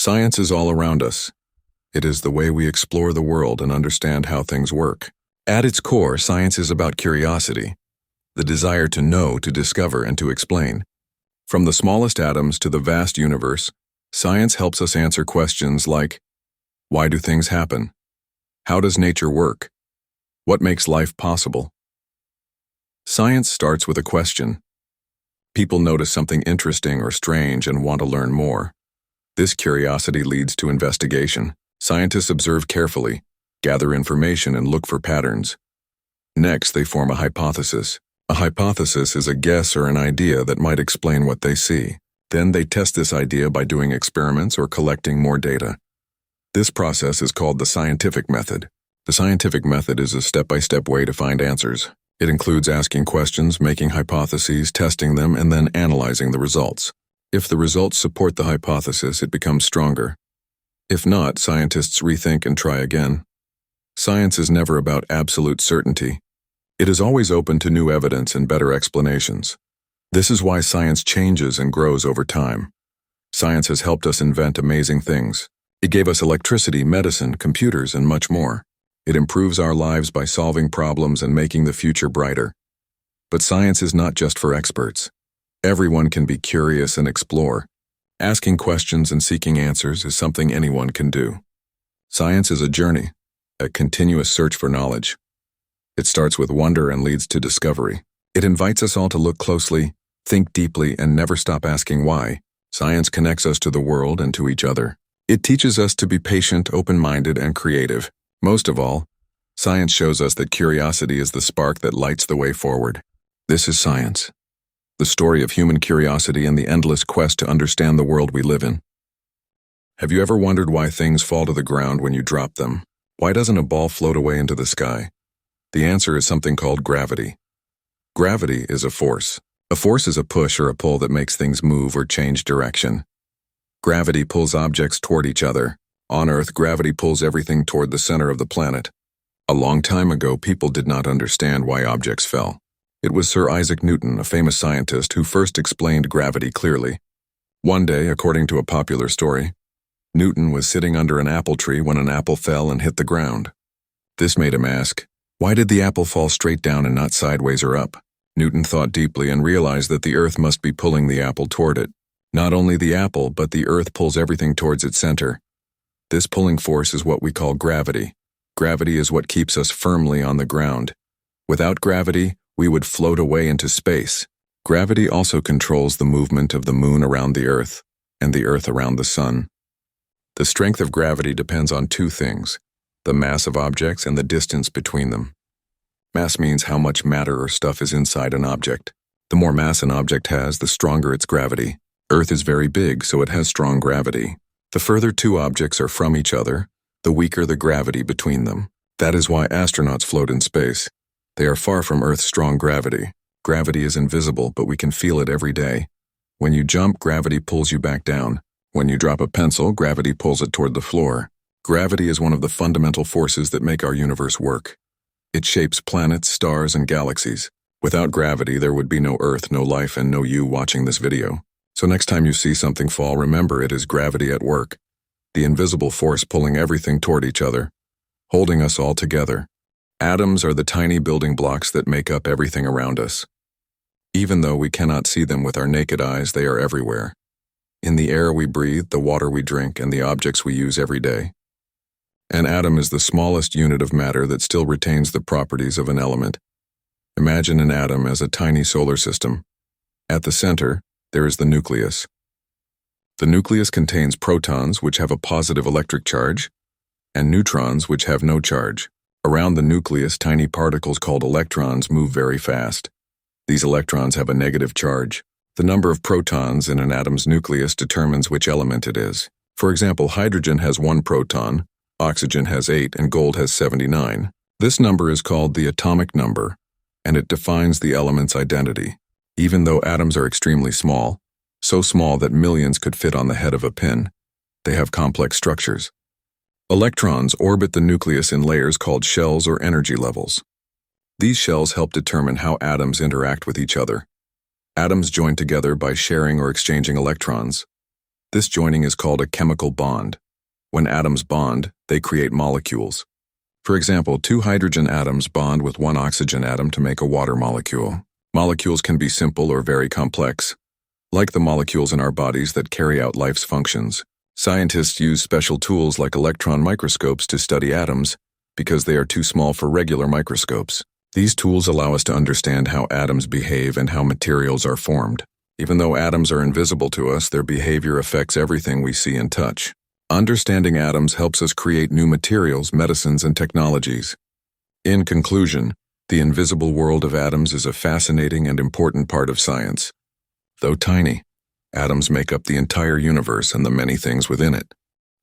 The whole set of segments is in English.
Science is all around us. It is the way we explore the world and understand how things work. At its core, science is about curiosity, the desire to know, to discover, and to explain. From the smallest atoms to the vast universe, science helps us answer questions like, why do things happen? How does nature work? What makes life possible? Science starts with a question. People notice something interesting or strange and want to learn more. This curiosity leads to investigation. Scientists observe carefully, gather information, and look for patterns. Next, they form a hypothesis. A hypothesis is a guess or an idea that might explain what they see. Then they test this idea by doing experiments or collecting more data. This process is called the scientific method. The scientific method is a step-by-step way to find answers. It includes asking questions, making hypotheses, testing them, and then analyzing the results. If the results support the hypothesis, it becomes stronger. If not, scientists rethink and try again. Science is never about absolute certainty. It is always open to new evidence and better explanations. This is why science changes and grows over time. Science has helped us invent amazing things. It gave us electricity, medicine, computers, and much more. It improves our lives by solving problems and making the future brighter. But science is not just for experts. Everyone can be curious and explore. Asking questions and seeking answers is something anyone can do. Science is a journey, a continuous search for knowledge. It starts with wonder and leads to discovery. It invites us all to look closely, think deeply, and never stop asking why. Science connects us to the world and to each other. It teaches us to be patient, open-minded, and creative. Most of all, science shows us that curiosity is the spark that lights the way forward. This is science, the story of human curiosity and the endless quest to understand the world we live in. Have you ever wondered why things fall to the ground when you drop them? Why doesn't a ball float away into the sky? The answer is something called gravity. Gravity is a force. A force is a push or a pull that makes things move or change direction. Gravity pulls objects toward each other. On Earth, gravity pulls everything toward the center of the planet. A long time ago, people did not understand why objects fell. It was Sir Isaac Newton, a famous scientist, who first explained gravity clearly. One day, according to a popular story, Newton was sitting under an apple tree when an apple fell and hit the ground. This made him ask, why did the apple fall straight down and not sideways or up? Newton thought deeply and realized that the Earth must be pulling the apple toward it. Not only the apple, but the Earth pulls everything towards its center. This pulling force is what we call gravity. Gravity is what keeps us firmly on the ground. Without gravity, we would float away into space. Gravity also controls the movement of the moon around the Earth and the Earth around the sun. The strength of gravity depends on two things: the mass of objects and the distance between them. Mass means how much matter or stuff is inside an object. The more mass an object has, the stronger its gravity. Earth is very big, so it has strong gravity. The further two objects are from each other, the weaker the gravity between them. That is why astronauts float in space. They are far from Earth's strong gravity. Gravity is invisible, but we can feel it every day. When you jump, gravity pulls you back down. When you drop a pencil, gravity pulls it toward the floor. Gravity is one of the fundamental forces that make our universe work. It shapes planets, stars, and galaxies. Without gravity, there would be no Earth, no life, and no you watching this video. So next time you see something fall, remember it is gravity at work, the invisible force pulling everything toward each other, holding us all together. Atoms are the tiny building blocks that make up everything around us. Even though we cannot see them with our naked eyes, they are everywhere. In the air we breathe, the water we drink, and the objects we use every day. An atom is the smallest unit of matter that still retains the properties of an element. Imagine an atom as a tiny solar system. At the center, there is the nucleus. The nucleus contains protons, which have a positive electric charge, and neutrons, which have no charge. Around the nucleus, tiny particles called electrons move very fast. These electrons have a negative charge. The number of protons in an atom's nucleus determines which element it is. For example, hydrogen has 1 proton, oxygen has 8, and gold has 79. This number is called the atomic number, and it defines the element's identity. Even though atoms are extremely small, so small that millions could fit on the head of a pin, they have complex structures. Electrons orbit the nucleus in layers called shells or energy levels. These shells help determine how atoms interact with each other. Atoms join together by sharing or exchanging electrons. This joining is called a chemical bond. When atoms bond, they create molecules. For example, two hydrogen atoms bond with one oxygen atom to make a water molecule. Molecules can be simple or very complex, like the molecules in our bodies that carry out life's functions. Scientists use special tools like electron microscopes to study atoms because they are too small for regular microscopes. These tools allow us to understand how atoms behave and how materials are formed. Even though atoms are invisible to us, their behavior affects everything we see and touch. Understanding atoms helps us create new materials, medicines, and technologies. In conclusion, the invisible world of atoms is a fascinating and important part of science. Though tiny, atoms make up the entire universe and the many things within it.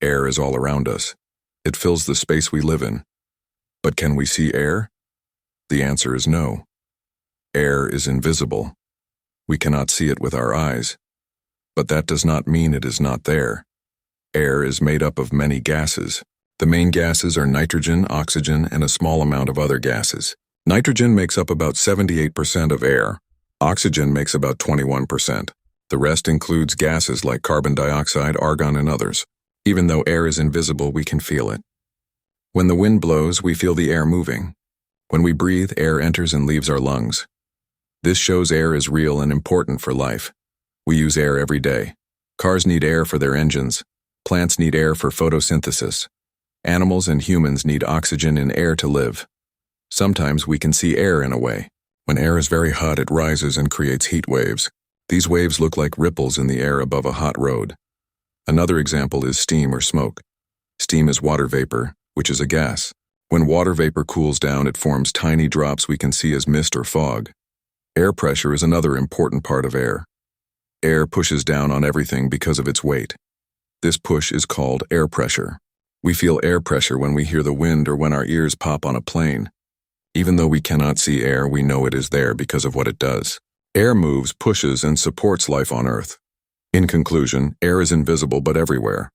Air is all around us. It fills the space we live in. But can we see air? The answer is no. Air is invisible. We cannot see it with our eyes. But that does not mean it is not there. Air is made up of many gases. The main gases are nitrogen, oxygen, and a small amount of other gases. Nitrogen makes up about 78% of air. Oxygen makes about 21%. The rest includes gases like carbon dioxide, argon, and others. Even though air is invisible, we can feel it. When the wind blows, we feel the air moving. When we breathe, air enters and leaves our lungs. This shows air is real and important for life. We use air every day. Cars need air for their engines. Plants need air for photosynthesis. Animals and humans need oxygen and air to live. Sometimes we can see air in a way. When air is very hot, it rises and creates heat waves. These waves look like ripples in the air above a hot road. Another example is steam or smoke. Steam is water vapor, which is a gas. When water vapor cools down, it forms tiny drops we can see as mist or fog. Air pressure is another important part of air. Air pushes down on everything because of its weight. This push is called air pressure. We feel air pressure when we hear the wind or when our ears pop on a plane. Even though we cannot see air, we know it is there because of what it does. Air moves, pushes, and supports life on Earth. In conclusion, air is invisible but everywhere.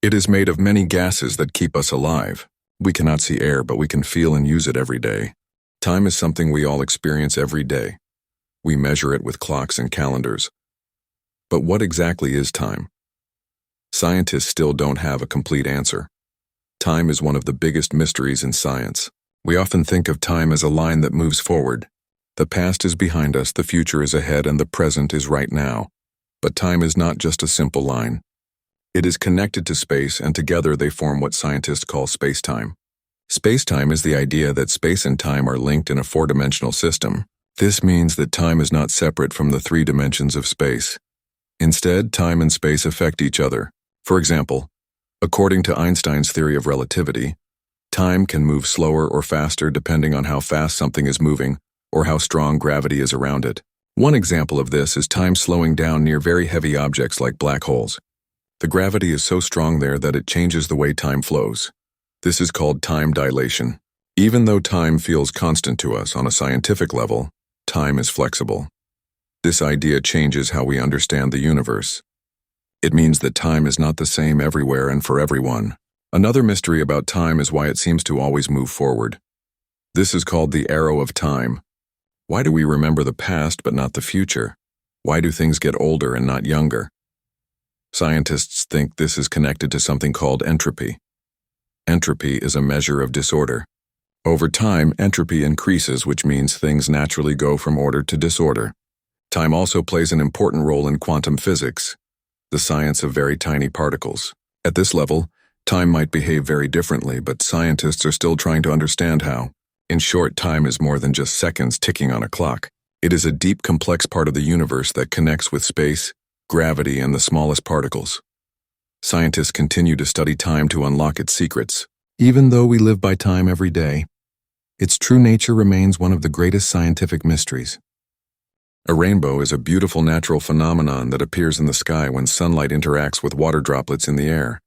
It is made of many gases that keep us alive. We cannot see air, but we can feel and use it every day. Time is something we all experience every day. We measure it with clocks and calendars. But what exactly is time? Scientists still don't have a complete answer. Time is one of the biggest mysteries in science. We often think of time as a line that moves forward. The past is behind us, the future is ahead, and the present is right now. But time is not just a simple line. It is connected to space, and together they form what scientists call space-time. Space-time is the idea that space and time are linked in a four-dimensional system. This means that time is not separate from the three dimensions of space. Instead, time and space affect each other. For example, according to Einstein's theory of relativity, time can move slower or faster depending on how fast something is moving or how strong gravity is around it. One example of this is time slowing down near very heavy objects like black holes. The gravity is so strong there that it changes the way time flows. This is called time dilation. Even though time feels constant to us on a scientific level, time is flexible. This idea changes how we understand the universe. It means that time is not the same everywhere and for everyone. Another mystery about time is why it seems to always move forward. This is called the arrow of time. Why do we remember the past but not the future? Why do things get older and not younger? Scientists think this is connected to something called entropy. Entropy is a measure of disorder. Over time, entropy increases, which means things naturally go from order to disorder. Time also plays an important role in quantum physics, the science of very tiny particles. At this level, time might behave very differently, but scientists are still trying to understand how. In short, time is more than just seconds ticking on a clock. It is a deep, complex part of the universe that connects with space, gravity, and the smallest particles. Scientists continue to study time to unlock its secrets. Even though we live by time every day, its true nature remains one of the greatest scientific mysteries. A rainbow is a beautiful natural phenomenon that appears in the sky when sunlight interacts with water droplets in the air.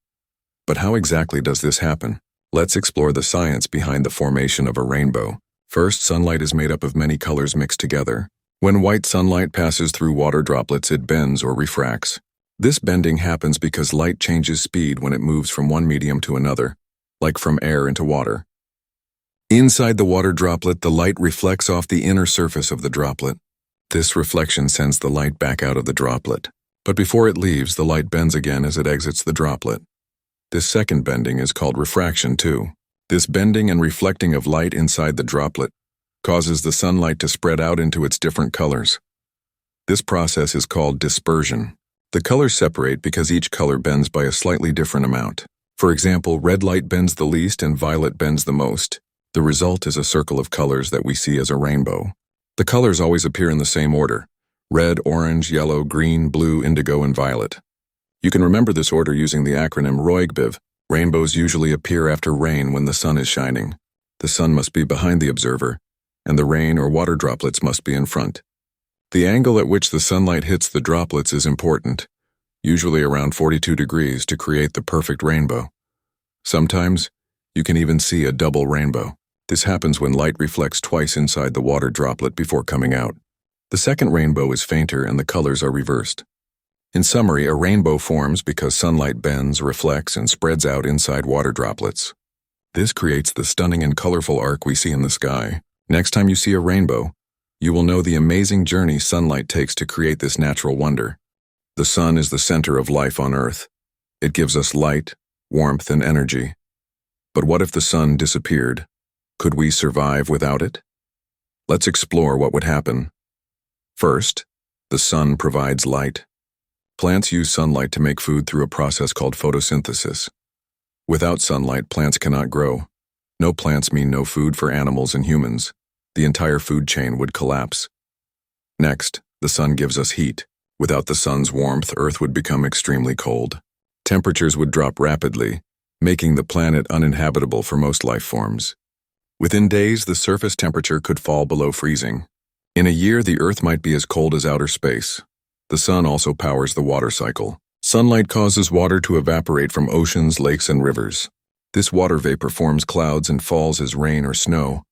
But how exactly does this happen? Let's explore the science behind the formation of a rainbow. First, sunlight is made up of many colors mixed together. When white sunlight passes through water droplets, it bends or refracts. This bending happens because light changes speed when it moves from one medium to another, like from air into water. Inside the water droplet, the light reflects off the inner surface of the droplet. This reflection sends the light back out of the droplet. But before it leaves, the light bends again as it exits the droplet. This second bending is called refraction too. This bending and reflecting of light inside the droplet causes the sunlight to spread out into its different colors. This process is called dispersion. The colors separate because each color bends by a slightly different amount. For example, red light bends the least and violet bends the most. The result is a circle of colors that we see as a rainbow. The colors always appear in the same order: red, orange, yellow, green, blue, indigo, and violet. You can remember this order using the acronym ROIGBIV. Rainbows usually appear after rain when the sun is shining. The sun must be behind the observer, and the rain or water droplets must be in front. The angle at which the sunlight hits the droplets is important, usually around 42 degrees to create the perfect rainbow. Sometimes, you can even see a double rainbow. This happens when light reflects twice inside the water droplet before coming out. The second rainbow is fainter and the colors are reversed. In summary, a rainbow forms because sunlight bends, reflects, and spreads out inside water droplets. This creates the stunning and colorful arc we see in the sky. Next time you see a rainbow, you will know the amazing journey sunlight takes to create this natural wonder. The sun is the center of life on Earth. It gives us light, warmth, and energy. But what if the sun disappeared? Could we survive without it? Let's explore what would happen. First, the sun provides light. Plants use sunlight to make food through a process called photosynthesis. Without sunlight, plants cannot grow. No plants mean no food for animals and humans. The entire food chain would collapse. Next, the sun gives us heat. Without the sun's warmth, Earth would become extremely cold. Temperatures would drop rapidly, making the planet uninhabitable for most life forms. Within days, the surface temperature could fall below freezing. In a year, the Earth might be as cold as outer space. The sun also powers the water cycle. Sunlight causes water to evaporate from oceans, lakes, and rivers. This water vapor forms clouds and falls as rain or snow.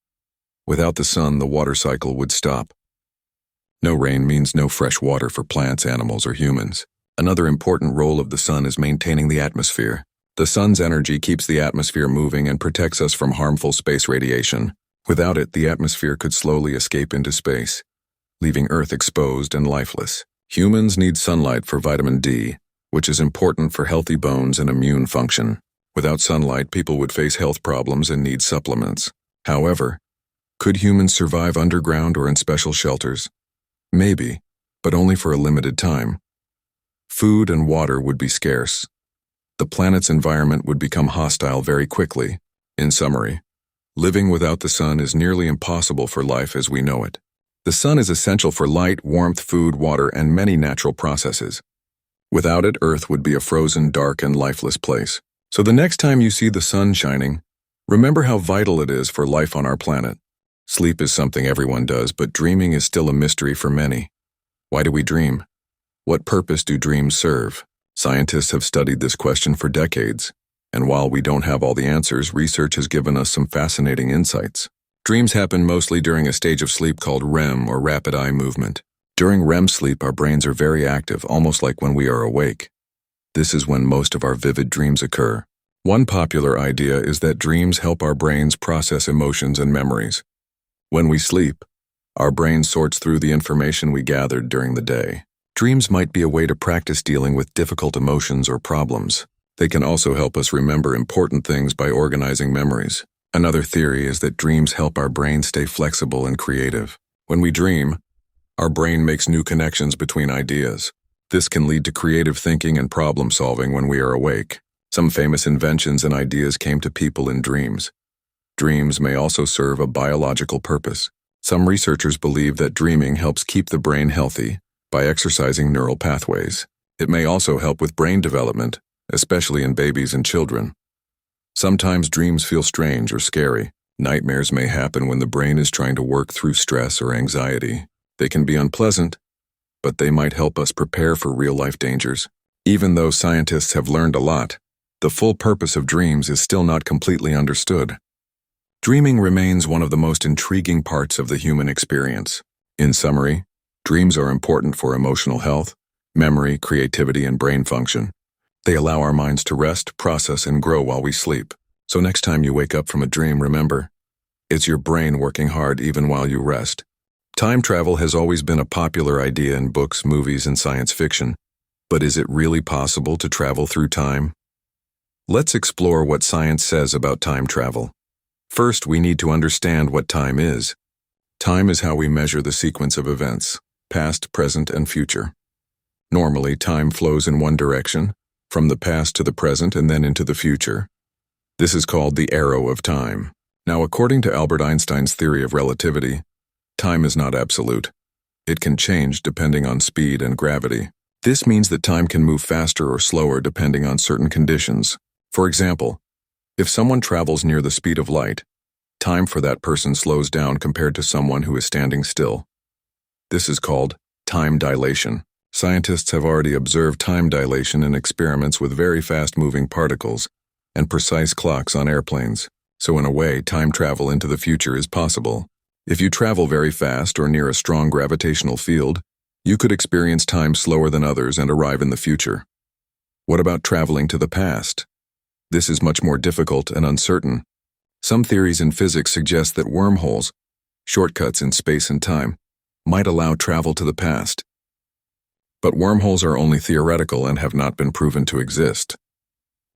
Without the sun, the water cycle would stop. No rain means no fresh water for plants, animals, or humans. Another important role of the sun is maintaining the atmosphere. The sun's energy keeps the atmosphere moving and protects us from harmful space radiation. Without it, the atmosphere could slowly escape into space, leaving Earth exposed and lifeless. Humans need sunlight for vitamin D, which is important for healthy bones and immune function. Without sunlight, people would face health problems and need supplements. However, could humans survive underground or in special shelters? Maybe, but only for a limited time. Food and water would be scarce. The planet's environment would become hostile very quickly. In summary, living without the sun is nearly impossible for life as we know it. The sun is essential for light, warmth, food, water, and many natural processes. Without it, Earth would be a frozen, dark, and lifeless place. So the next time you see the sun shining, remember how vital it is for life on our planet. Sleep is something everyone does, but dreaming is still a mystery for many. Why do we dream? What purpose do dreams serve? Scientists have studied this question for decades, and while we don't have all the answers, research has given us some fascinating insights. Dreams happen mostly during a stage of sleep called REM, or rapid eye movement. During REM sleep, our brains are very active, almost like when we are awake. This is when most of our vivid dreams occur. One popular idea is that dreams help our brains process emotions and memories. When we sleep, our brain sorts through the information we gathered during the day. Dreams might be a way to practice dealing with difficult emotions or problems. They can also help us remember important things by organizing memories. Another theory is that dreams help our brain stay flexible and creative. When we dream, our brain makes new connections between ideas. This can lead to creative thinking and problem solving when we are awake. Some famous inventions and ideas came to people in dreams. Dreams may also serve a biological purpose. Some researchers believe that dreaming helps keep the brain healthy by exercising neural pathways. It may also help with brain development, especially in babies and children. Sometimes dreams feel strange or scary. Nightmares may happen when the brain is trying to work through stress or anxiety. They can be unpleasant, but they might help us prepare for real-life dangers. Even though scientists have learned a lot, the full purpose of dreams is still not completely understood. Dreaming remains one of the most intriguing parts of the human experience. In summary, dreams are important for emotional health, memory, creativity, and brain function. They allow our minds to rest, process, and grow while we sleep. So next time you wake up from a dream, remember, it's your brain working hard even while you rest. Time travel has always been a popular idea in books, movies, and science fiction. But is it really possible to travel through time? Let's explore what science says about time travel. First, we need to understand what time is. Time is how we measure the sequence of events, past, present, and future. Normally, time flows in one direction, from the past to the present and then into the future. This is called the arrow of time. Now, according to Albert Einstein's theory of relativity, time is not absolute. It can change depending on speed and gravity. This means that time can move faster or slower depending on certain conditions. For example, if someone travels near the speed of light, time for that person slows down compared to someone who is standing still. This is called time dilation. Scientists have already observed time dilation in experiments with very fast-moving particles and precise clocks on airplanes. So in a way, time travel into the future is possible. If you travel very fast or near a strong gravitational field, you could experience time slower than others and arrive in the future. What about traveling to the past? This is much more difficult and uncertain. Some theories in physics suggest that wormholes, shortcuts in space and time, might allow travel to the past. But wormholes are only theoretical and have not been proven to exist.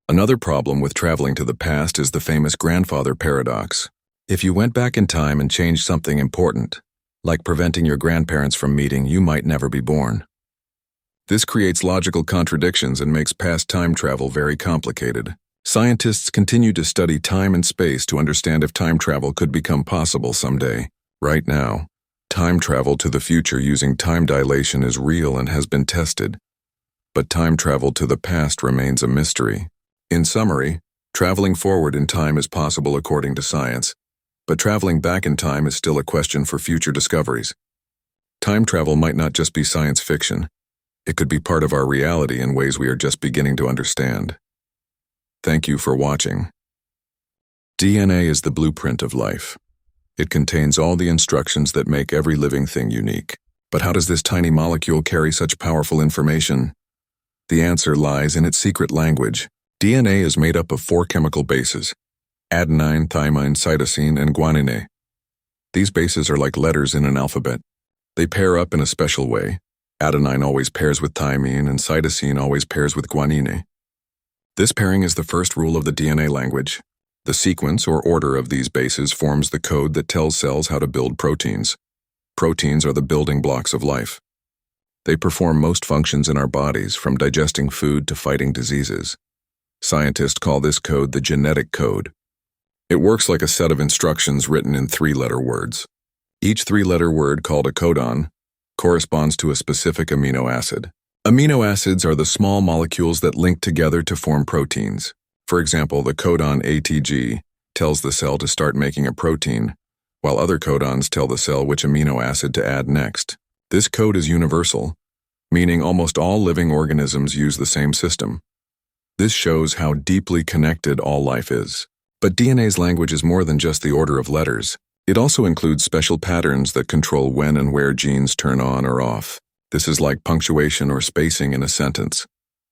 Another problem with traveling to the past is the famous grandfather paradox. If you went back in time and changed something important, like preventing your grandparents from meeting, you might never be born. This creates logical contradictions and makes past time travel very complicated. Scientists continue to study time and space to understand if time travel could become possible someday. Right now, time travel to the future using time dilation is real and has been tested, but time travel to the past remains a mystery. In summary, traveling forward in time is possible according to science, but traveling back in time is still a question for future discoveries. Time travel might not just be science fiction. It could be part of our reality in ways we are just beginning to understand. Thank you for watching. DNA is the blueprint of life. It contains all the instructions that make every living thing unique. But how does this tiny molecule carry such powerful information? The answer lies in its secret language. DNA is made up of 4 chemical bases: adenine, thymine, cytosine, and guanine. These bases are like letters in an alphabet. They pair up in a special way. Adenine always pairs with thymine, and cytosine always pairs with guanine. This pairing is the first rule of the DNA language. The sequence or order of these bases forms the code that tells cells how to build proteins. Proteins are the building blocks of life. They perform most functions in our bodies, from digesting food to fighting diseases. Scientists call this code the genetic code. It works like a set of instructions written in 3-letter words. Each 3-letter word, called a codon, corresponds to a specific amino acid. Amino acids are the small molecules that link together to form proteins. For example, the codon ATG tells the cell to start making a protein, while other codons tell the cell which amino acid to add next. This code is universal, meaning almost all living organisms use the same system. This shows how deeply connected all life is. But DNA's language is more than just the order of letters. It also includes special patterns that control when and where genes turn on or off. This is like punctuation or spacing in a sentence,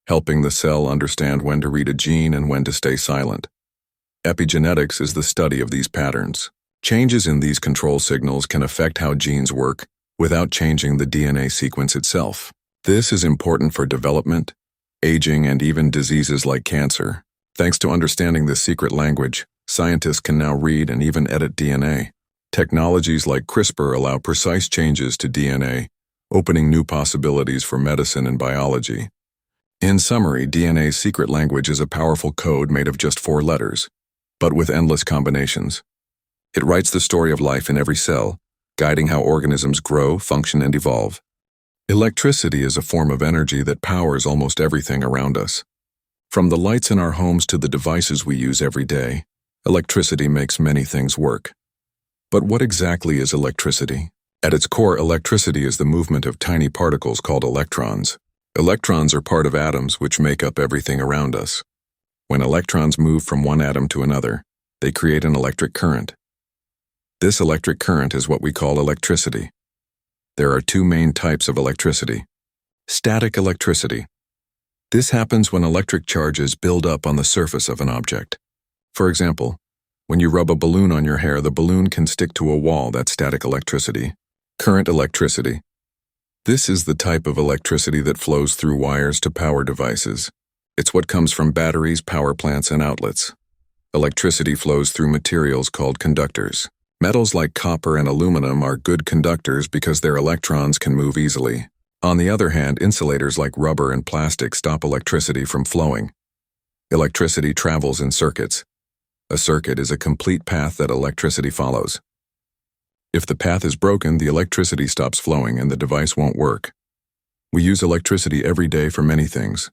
helping the cell understand when to read a gene and when to stay silent. Epigenetics is the study of these patterns. Changes in these control signals can affect how genes work without changing the DNA sequence itself. This is important for development, aging, and even diseases like cancer. Thanks to understanding this secret language, scientists can now read and even edit DNA. Technologies like CRISPR allow precise changes to DNA, opening new possibilities for medicine and biology. In summary, DNA's secret language is a powerful code made of just 4 letters, but with endless combinations. It writes the story of life in every cell, guiding how organisms grow, function, and evolve. Electricity is a form of energy that powers almost everything around us. From the lights in our homes to the devices we use every day, electricity makes many things work. But what exactly is electricity? At its core, electricity is the movement of tiny particles called electrons. Electrons are part of atoms which make up everything around us. When electrons move from one atom to another, they create an electric current. This electric current is what we call electricity. There are 2 main types of electricity. Static electricity. This happens when electric charges build up on the surface of an object. For example, when you rub a balloon on your hair, the balloon can stick to a wall. That's static electricity. Current electricity. This is the type of electricity that flows through wires to power devices. It's what comes from batteries, power plants, and outlets. Electricity flows through materials called conductors. Metals like copper and aluminum are good conductors because their electrons can move easily. On the other hand, insulators like rubber and plastic stop electricity from flowing. Electricity travels in circuits. A circuit is a complete path that electricity follows. If the path is broken, the electricity stops flowing and the device won't work. We use electricity every day for many things.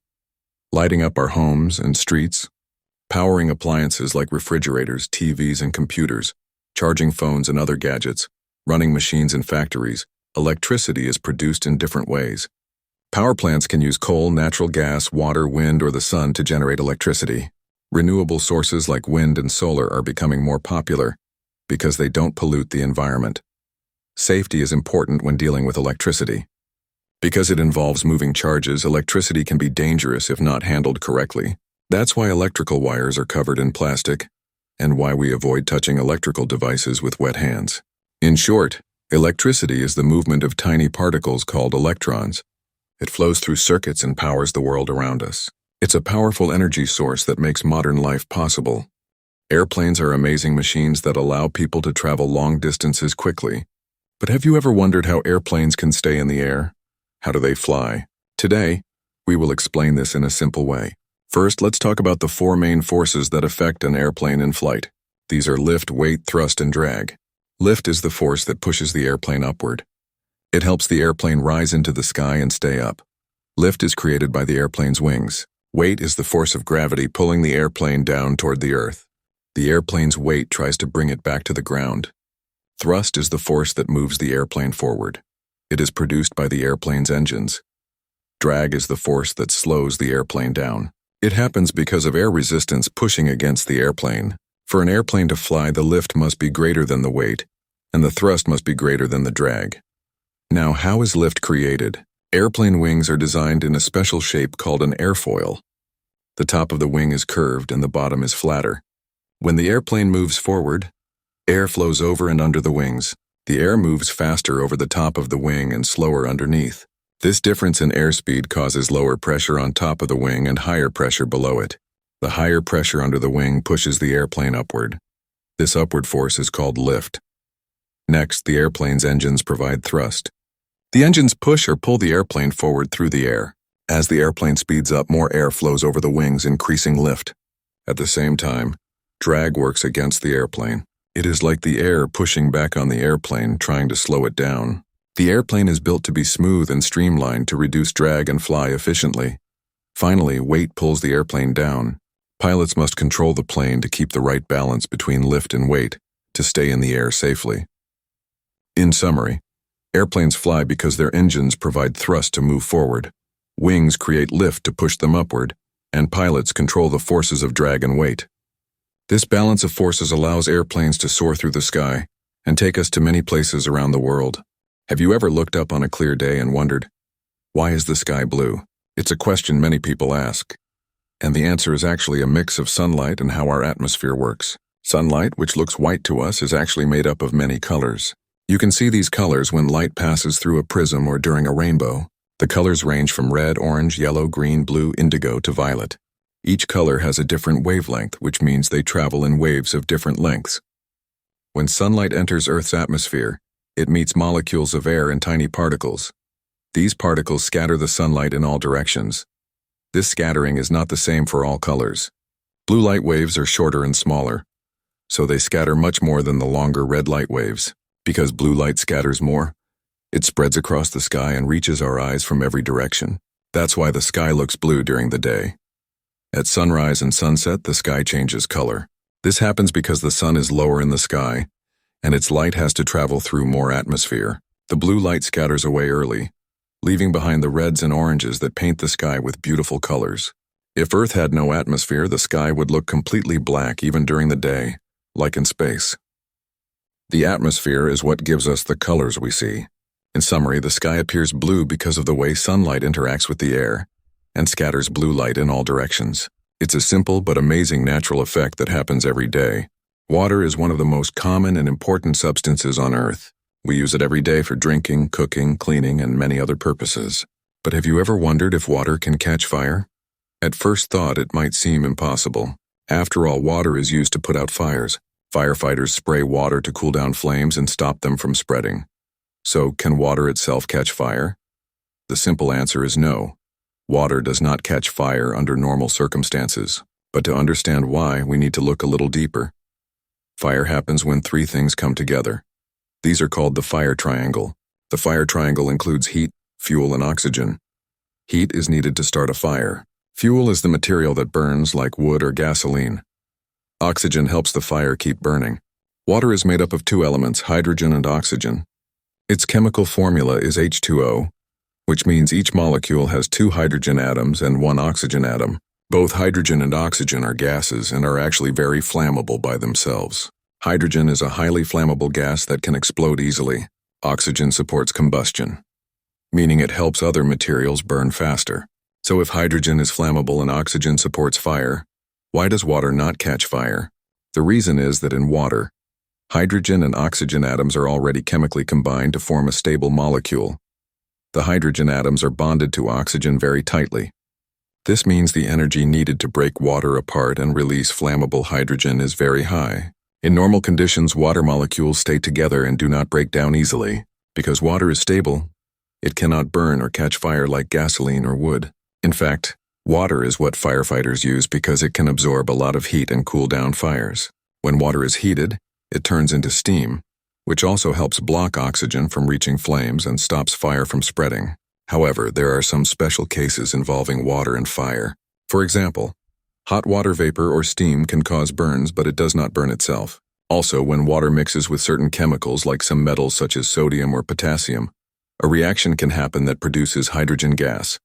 Lighting up our homes and streets, powering appliances like refrigerators, TVs, and computers, charging phones and other gadgets, running machines in factories. Electricity is produced in different ways. Power plants can use coal, natural gas, water, wind, or the sun to generate electricity. Renewable sources like wind and solar are becoming more popular because they don't pollute the environment. Safety is important when dealing with electricity. Because it involves moving charges, electricity can be dangerous if not handled correctly. That's why electrical wires are covered in plastic, and why we avoid touching electrical devices with wet hands. In short, electricity is the movement of tiny particles called electrons. It flows through circuits and powers the world around us. It's a powerful energy source that makes modern life possible. Airplanes are amazing machines that allow people to travel long distances quickly. But have you ever wondered how airplanes can stay in the air? How do they fly? Today, we will explain this in a simple way. First, let's talk about the four main forces that affect an airplane in flight. These are lift, weight, thrust, and drag. Lift is the force that pushes the airplane upward. It helps the airplane rise into the sky and stay up. Lift is created by the airplane's wings. Weight is the force of gravity pulling the airplane down toward the earth. The airplane's weight tries to bring it back to the ground. Thrust is the force that moves the airplane forward. It is produced by the airplane's engines. Drag is the force that slows the airplane down. It happens because of air resistance pushing against the airplane. For an airplane to fly, the lift must be greater than the weight, and the thrust must be greater than the drag. Now, how is lift created? Airplane wings are designed in a special shape called an airfoil. The top of the wing is curved and the bottom is flatter. When the airplane moves forward, air flows over and under the wings. The air moves faster over the top of the wing and slower underneath. This difference in airspeed causes lower pressure on top of the wing and higher pressure below it. The higher pressure under the wing pushes the airplane upward. This upward force is called lift. Next, the airplane's engines provide thrust. The engines push or pull the airplane forward through the air. As the airplane speeds up, more air flows over the wings, increasing lift. At the same time, drag works against the airplane. It is like the air pushing back on the airplane, trying to slow it down. The airplane is built to be smooth and streamlined to reduce drag and fly efficiently. Finally, weight pulls the airplane down. Pilots must control the plane to keep the right balance between lift and weight to stay in the air safely. In summary, airplanes fly because their engines provide thrust to move forward, wings create lift to push them upward, and pilots control the forces of drag and weight. This balance of forces allows airplanes to soar through the sky and take us to many places around the world. Have you ever looked up on a clear day and wondered, why is the sky blue? It's a question many people ask. And the answer is actually a mix of sunlight and how our atmosphere works. Sunlight, which looks white to us, is actually made up of many colors. You can see these colors when light passes through a prism or during a rainbow. The colors range from red, orange, yellow, green, blue, indigo to violet. Each color has a different wavelength, which means they travel in waves of different lengths. When sunlight enters Earth's atmosphere, it meets molecules of air and tiny particles. These particles scatter the sunlight in all directions. This scattering is not the same for all colors. Blue light waves are shorter and smaller, so they scatter much more than the longer red light waves. Because blue light scatters more, it spreads across the sky and reaches our eyes from every direction. That's why the sky looks blue during the day. At sunrise and sunset, the sky changes color. This happens because the sun is lower in the sky, and its light has to travel through more atmosphere. The blue light scatters away early, leaving behind the reds and oranges that paint the sky with beautiful colors. If Earth had no atmosphere, the sky would look completely black even during the day, like in space. The atmosphere is what gives us the colors we see. In summary, the sky appears blue because of the way sunlight interacts with the air and scatters blue light in all directions. It's a simple but amazing natural effect that happens every day. Water is one of the most common and important substances on Earth. We use it every day for drinking, cooking, cleaning, and many other purposes. But have you ever wondered if water can catch fire? At first thought, it might seem impossible. After all, water is used to put out fires. Firefighters spray water to cool down flames and stop them from spreading. So, can water itself catch fire? The simple answer is no. Water does not catch fire under normal circumstances. But to understand why, we need to look a little deeper. Fire happens when three things come together. These are called the fire triangle. The fire triangle includes heat, fuel, and oxygen. Heat is needed to start a fire. Fuel is the material that burns like wood or gasoline. Oxygen helps the fire keep burning. Water is made up of two elements, hydrogen and oxygen. Its chemical formula is H2O, which means each molecule has two hydrogen atoms and one oxygen atom. Both hydrogen and oxygen are gases and are actually very flammable by themselves. Hydrogen is a highly flammable gas that can explode easily. Oxygen supports combustion, meaning it helps other materials burn faster. So if hydrogen is flammable and oxygen supports fire, why does water not catch fire? The reason is that in water, hydrogen and oxygen atoms are already chemically combined to form a stable molecule. The hydrogen atoms are bonded to oxygen very tightly. This means the energy needed to break water apart and release flammable hydrogen is very high. In normal conditions, water molecules stay together and do not break down easily. Because water is stable, it cannot burn or catch fire like gasoline or wood. In fact, water is what firefighters use because it can absorb a lot of heat and cool down fires. When water is heated, it turns into steam, which also helps block oxygen from reaching flames and stops fire from spreading. However, there are some special cases involving water and fire. For example, hot water vapor or steam can cause burns, but it does not burn itself. Also, when water mixes with certain chemicals like some metals such as sodium or potassium, a reaction can happen that produces hydrogen gas.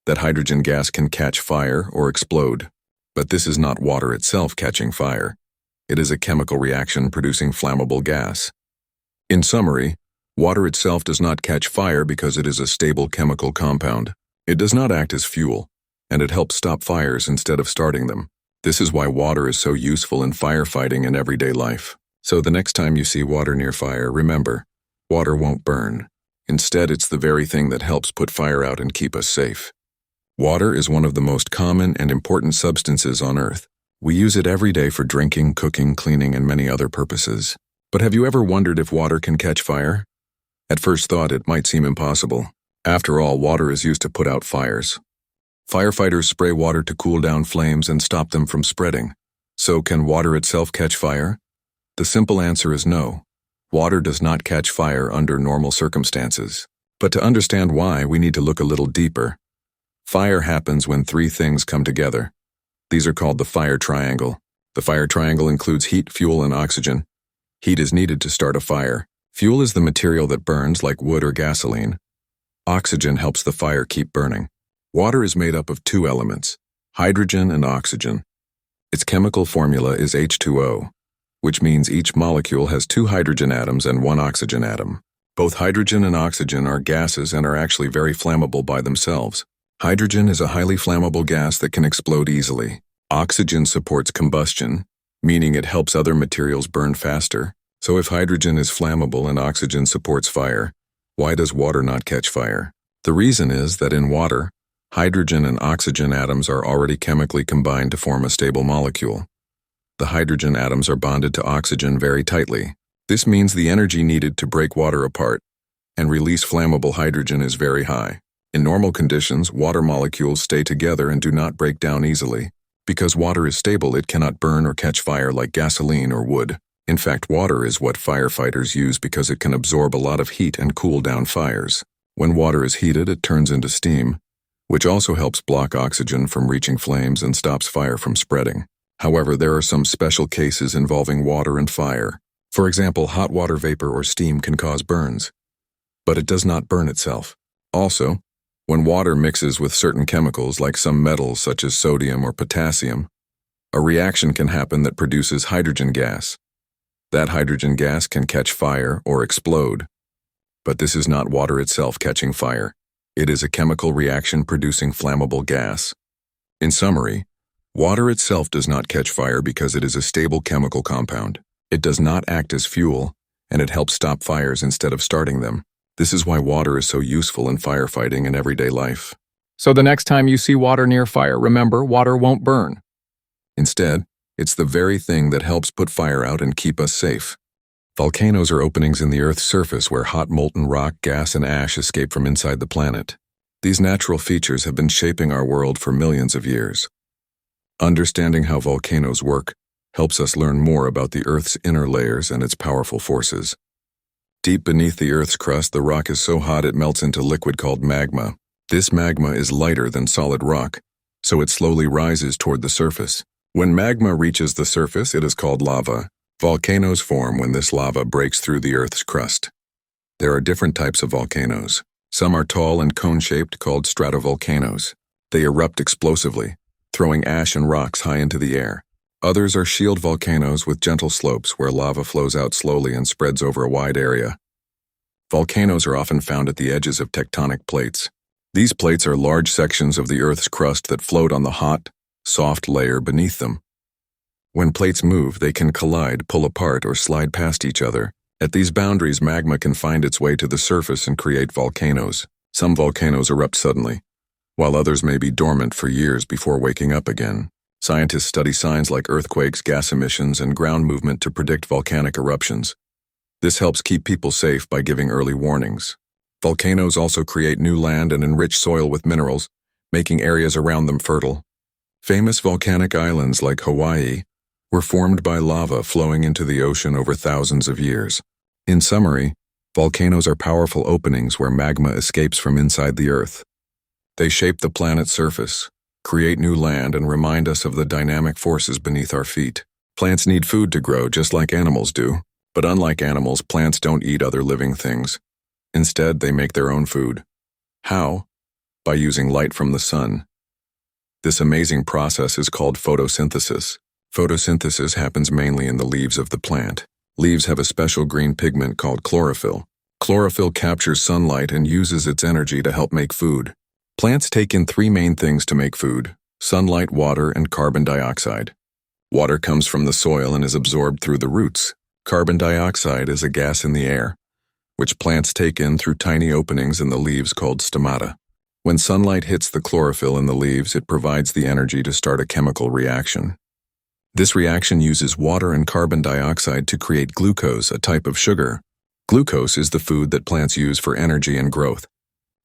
That hydrogen gas can catch fire or explode. But this is not water itself catching fire. It is a chemical reaction producing flammable gas. In summary, water itself does not catch fire because it is a stable chemical compound. It does not act as fuel, and it helps stop fires instead of starting them. This is why water is so useful in firefighting and everyday life. So the next time you see water near fire, remember, water won't burn. Instead, it's the very thing that helps put fire out and keep us safe. Water is one of the most common and important substances on Earth. We use it every day for drinking, cooking, cleaning, and many other purposes. But have you ever wondered if water can catch fire? At first thought, it might seem impossible. After all, water is used to put out fires. Firefighters spray water to cool down flames and stop them from spreading. So can water itself catch fire? The simple answer is no. Water does not catch fire under normal circumstances. But to understand why, we need to look a little deeper. Fire happens when three things come together. These are called the fire triangle. The fire triangle includes heat, fuel, and oxygen. Heat is needed to start a fire. Fuel is the material that burns like wood or gasoline. Oxygen helps the fire keep burning. Water is made up of two elements, hydrogen and oxygen. Its chemical formula is H2O, which means each molecule has two hydrogen atoms and one oxygen atom. Both hydrogen and oxygen are gases and are actually very flammable by themselves. Hydrogen is a highly flammable gas that can explode easily. Oxygen supports combustion, meaning it helps other materials burn faster. So if hydrogen is flammable and oxygen supports fire, why does water not catch fire? The reason is that in water, hydrogen and oxygen atoms are already chemically combined to form a stable molecule. The hydrogen atoms are bonded to oxygen very tightly. This means the energy needed to break water apart and release flammable hydrogen is very high. In normal conditions, water molecules stay together and do not break down easily. Because water is stable, it cannot burn or catch fire like gasoline or wood. In fact, water is what firefighters use because it can absorb a lot of heat and cool down fires. When water is heated, it turns into steam, which also helps block oxygen from reaching flames and stops fire from spreading. However, there are some special cases involving water and fire. For example, hot water vapor or steam can cause burns, but it does not burn itself. Also, when water mixes with certain chemicals like some metals such as sodium or potassium, a reaction can happen that produces hydrogen gas. That hydrogen gas can catch fire or explode. But this is not water itself catching fire. It is a chemical reaction producing flammable gas. In summary, water itself does not catch fire because it is a stable chemical compound. It does not act as fuel, and it helps stop fires instead of starting them. This is why water is so useful in firefighting and everyday life. So the next time you see water near fire, remember, water won't burn. Instead, it's the very thing that helps put fire out and keep us safe. Volcanoes are openings in the Earth's surface where hot molten rock, gas, and ash escape from inside the planet. These natural features have been shaping our world for millions of years. Understanding how volcanoes work helps us learn more about the Earth's inner layers and its powerful forces. Deep beneath the Earth's crust, the rock is so hot it melts into liquid called magma. This magma is lighter than solid rock, so it slowly rises toward the surface. When magma reaches the surface, it is called lava. Volcanoes form when this lava breaks through the Earth's crust. There are different types of volcanoes. Some are tall and cone-shaped, called stratovolcanoes. They erupt explosively, throwing ash and rocks high into the air. Others are shield volcanoes with gentle slopes where lava flows out slowly and spreads over a wide area. Volcanoes are often found at the edges of tectonic plates. These plates are large sections of the Earth's crust that float on the hot, soft layer beneath them. When plates move, they can collide, pull apart, or slide past each other. At these boundaries, magma can find its way to the surface and create volcanoes. Some volcanoes erupt suddenly, while others may be dormant for years before waking up again. Scientists study signs like earthquakes, gas emissions, and ground movement to predict volcanic eruptions. This helps keep people safe by giving early warnings. Volcanoes also create new land and enrich soil with minerals, making areas around them fertile. Famous volcanic islands like Hawaii were formed by lava flowing into the ocean over thousands of years. In summary, volcanoes are powerful openings where magma escapes from inside the Earth. They shape the planet's surface, create new land, and remind us of the dynamic forces beneath our feet. Plants need food to grow just like animals do, but unlike animals, plants don't eat other living things. Instead, they make their own food. How? By using light from the sun. This amazing process is called photosynthesis. Photosynthesis happens mainly in the leaves of the plant. Leaves have a special green pigment called chlorophyll. Chlorophyll captures sunlight and uses its energy to help make food. Plants take in three main things to make food: sunlight, water, and carbon dioxide. Water comes from the soil and is absorbed through the roots. Carbon dioxide is a gas in the air, which plants take in through tiny openings in the leaves called stomata. When sunlight hits the chlorophyll in the leaves, it provides the energy to start a chemical reaction. This reaction uses water and carbon dioxide to create glucose, a type of sugar. Glucose is the food that plants use for energy and growth.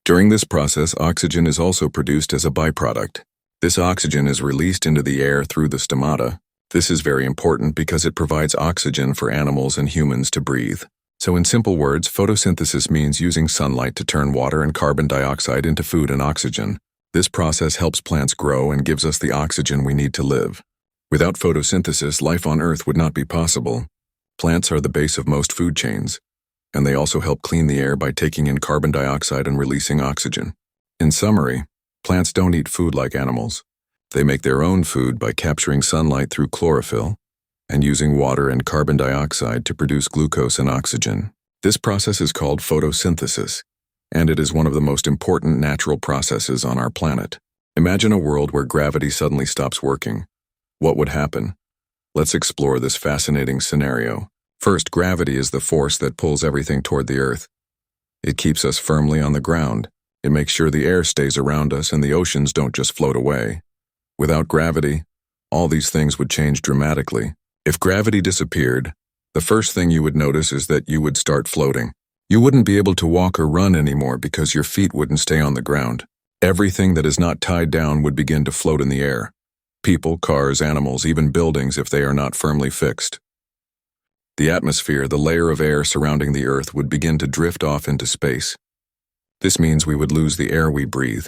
During this process, oxygen is also produced as a byproduct. This oxygen is released into the air through the stomata. This is very important because it provides oxygen for animals and humans to breathe. So in simple words, photosynthesis means using sunlight to turn water and carbon dioxide into food and oxygen. This process helps plants grow and gives us the oxygen we need to live. Without photosynthesis, life on Earth would not be possible. Plants are the base of most food chains, and they also help clean the air by taking in carbon dioxide and releasing oxygen. In summary, plants don't eat food like animals. They make their own food by capturing sunlight through chlorophyll and using water and carbon dioxide to produce glucose and oxygen. This process is called photosynthesis, and it is one of the most important natural processes on our planet. Imagine a world where gravity suddenly stops working. What would happen? Let's explore this fascinating scenario. First, gravity is the force that pulls everything toward the Earth. It keeps us firmly on the ground. It makes sure the air stays around us and the oceans don't just float away. Without gravity, all these things would change dramatically. If gravity disappeared, the first thing you would notice is that you would start floating. You wouldn't be able to walk or run anymore because your feet wouldn't stay on the ground. Everything that is not tied down would begin to float in the air. People, cars, animals, even buildings if they are not firmly fixed. The atmosphere, the layer of air surrounding the Earth, would begin to drift off into space. This means we would lose the air we breathe,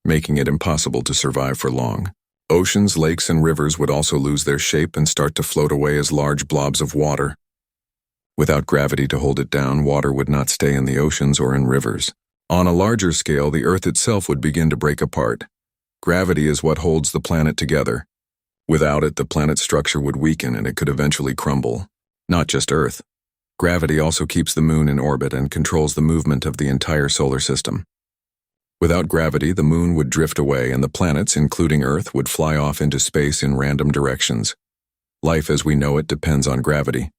making it impossible to survive for long. Oceans, lakes, and rivers would also lose their shape and start to float away as large blobs of water. Without gravity to hold it down, water would not stay in the oceans or in rivers. On a larger scale, the Earth itself would begin to break apart. Gravity is what holds the planet together. Without it, the planet's structure would weaken and it could eventually crumble. Not just Earth. Gravity also keeps the moon in orbit and controls the movement of the entire solar system. Without gravity, the moon would drift away and the planets, including Earth, would fly off into space in random directions. Life as we know it depends on gravity.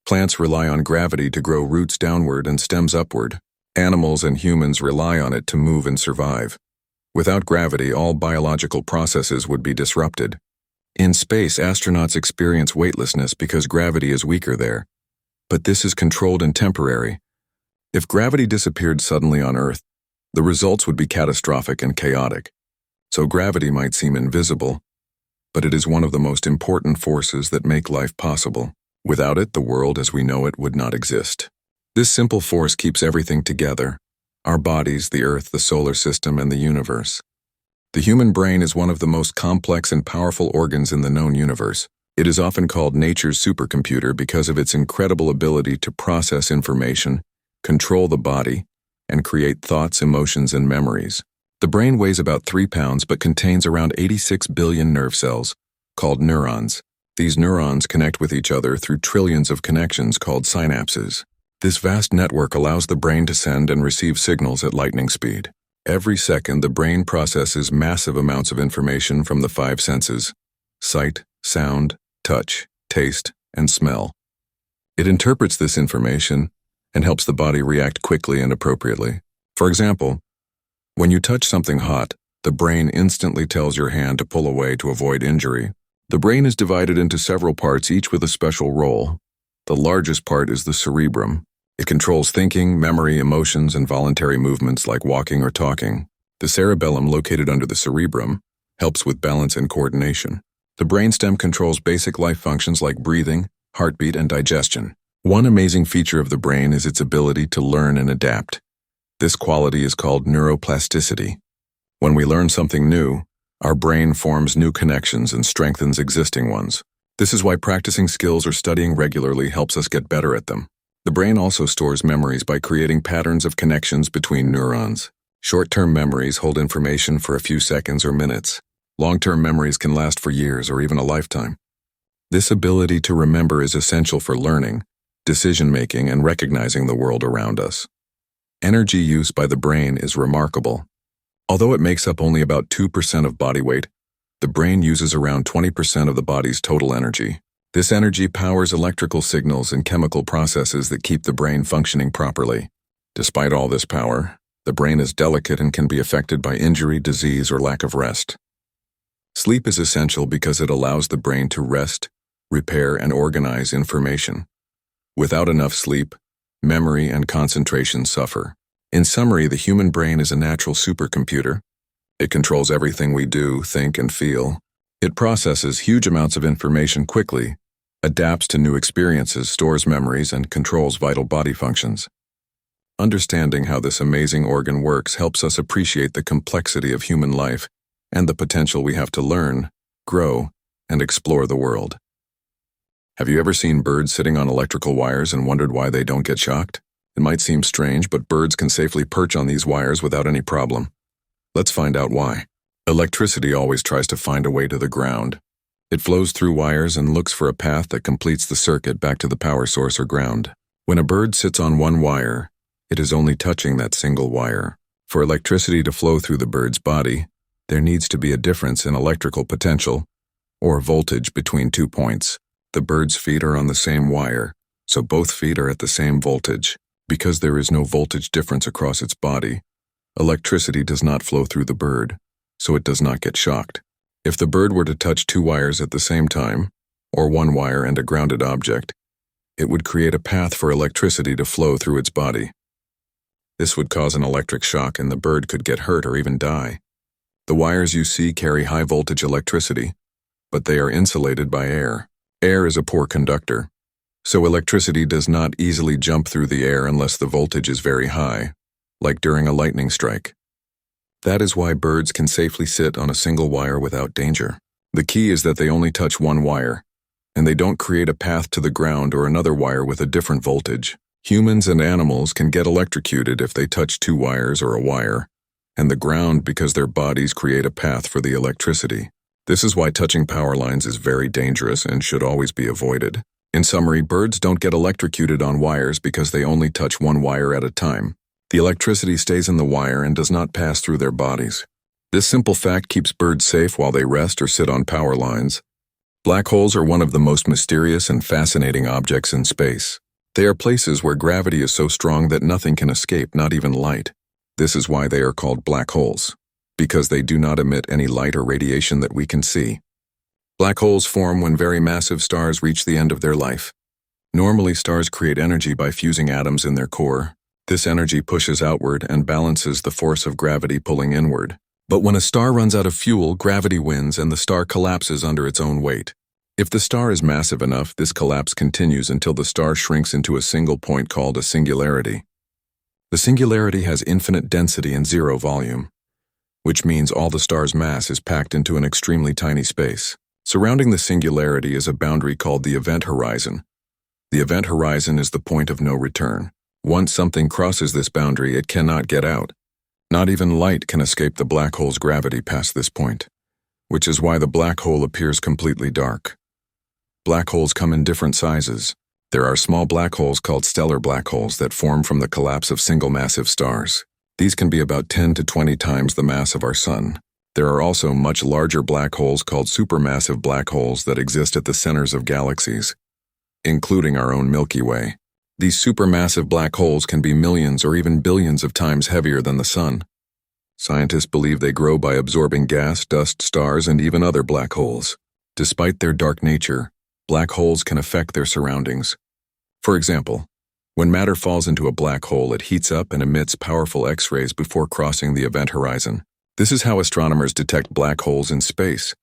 Plants rely on gravity to grow roots downward and stems upward. Animals and humans rely on it to move and survive. Without gravity, all biological processes would be disrupted. In space, astronauts experience weightlessness because gravity is weaker there. But this is controlled and temporary. If gravity disappeared suddenly on Earth, the results would be catastrophic and chaotic. So gravity might seem invisible, but it is one of the most important forces that make life possible. Without it, the world as we know it would not exist. This simple force keeps everything together: our bodies, the Earth, the solar system, and the universe. The human brain is one of the most complex and powerful organs in the known universe. It is often called nature's supercomputer because of its incredible ability to process information, control the body, and create thoughts, emotions, and memories. The brain weighs about 3 pounds but contains around 86 billion nerve cells, called neurons. These neurons connect with each other through trillions of connections called synapses. This vast network allows the brain to send and receive signals at lightning speed. Every second, the brain processes massive amounts of information from the 5 senses: sight, sound, touch, taste, and smell. It interprets this information and helps the body react quickly and appropriately. For example, when you touch something hot, the brain instantly tells your hand to pull away to avoid injury. The brain is divided into several parts, each with a special role. The largest part is the cerebrum. It controls thinking, memory, emotions, and voluntary movements like walking or talking. The cerebellum, located under the cerebrum, helps with balance and coordination. The brainstem controls basic life functions like breathing, heartbeat, and digestion. One amazing feature of the brain is its ability to learn and adapt. This quality is called neuroplasticity. When we learn something new, our brain forms new connections and strengthens existing ones. This is why practicing skills or studying regularly helps us get better at them. The brain also stores memories by creating patterns of connections between neurons. Short-term memories hold information for a few seconds or minutes. Long-term memories can last for years or even a lifetime. This ability to remember is essential for learning, decision-making, and recognizing the world around us. Energy use by the brain is remarkable. Although it makes up only about 2% of body weight, the brain uses around 20% of the body's total energy. This energy powers electrical signals and chemical processes that keep the brain functioning properly. Despite all this power, the brain is delicate and can be affected by injury, disease, or lack of rest. Sleep is essential because it allows the brain to rest, repair, and organize information. Without enough sleep, memory and concentration suffer. In summary, the human brain is a natural supercomputer. It controls everything we do, think, and feel. It processes huge amounts of information quickly, adapts to new experiences, stores memories, and controls vital body functions. Understanding how this amazing organ works helps us appreciate the complexity of human life and the potential we have to learn, grow, and explore the world. Have you ever seen birds sitting on electrical wires and wondered why they don't get shocked? It might seem strange, but birds can safely perch on these wires without any problem. Let's find out why. Electricity always tries to find a way to the ground. It flows through wires and looks for a path that completes the circuit back to the power source or ground. When a bird sits on one wire, it is only touching that single wire. For electricity to flow through the bird's body, there needs to be a difference in electrical potential, or voltage, between 2 points. The bird's feet are on the same wire, so both feet are at the same voltage. Because there is no voltage difference across its body, electricity does not flow through the bird, so it does not get shocked. If the bird were to touch 2 wires at the same time, or 1 wire and a grounded object, it would create a path for electricity to flow through its body. This would cause an electric shock and the bird could get hurt or even die. The wires you see carry high voltage electricity, but they are insulated by air. Air is a poor conductor, so electricity does not easily jump through the air unless the voltage is very high, like during a lightning strike. That is why birds can safely sit on a single wire without danger. The key is that they only touch 1 wire, and they don't create a path to the ground or another wire with a different voltage. Humans and animals can get electrocuted if they touch 2 wires or a wire, and the ground because their bodies create a path for the electricity. This is why touching power lines is very dangerous and should always be avoided. In summary, birds don't get electrocuted on wires because they only touch 1 wire at a time. The electricity stays in the wire and does not pass through their bodies. This simple fact keeps birds safe while they rest or sit on power lines, Black holes are one of the most mysterious and fascinating objects in space. They are places where gravity is so strong that nothing can escape, not even light. This is why they are called black holes, because they do not emit any light or radiation that we can see. Black holes form when very massive stars reach the end of their life. Normally, stars create energy by fusing atoms in their core. This energy pushes outward and balances the force of gravity pulling inward. But when a star runs out of fuel, gravity wins and the star collapses under its own weight. If the star is massive enough, this collapse continues until the star shrinks into a single point called a singularity. The singularity has infinite density and zero volume, which means all the star's mass is packed into an extremely tiny space. Surrounding the singularity is a boundary called the event horizon. The event horizon is the point of no return. Once something crosses this boundary, it cannot get out. Not even light can escape the black hole's gravity past this point, which is why the black hole appears completely dark. Black holes come in different sizes. There are small black holes called stellar black holes that form from the collapse of single massive stars. These can be about 10 to 20 times the mass of our Sun. There are also much larger black holes called supermassive black holes that exist at the centers of galaxies, including our own Milky Way. These supermassive black holes can be millions or even billions of times heavier than the Sun. Scientists believe they grow by absorbing gas, dust, stars, and even other black holes. Despite their dark nature, black holes can affect their surroundings. For example, when matter falls into a black hole, it heats up and emits powerful X-rays before crossing the event horizon. This is how astronomers detect black holes in space,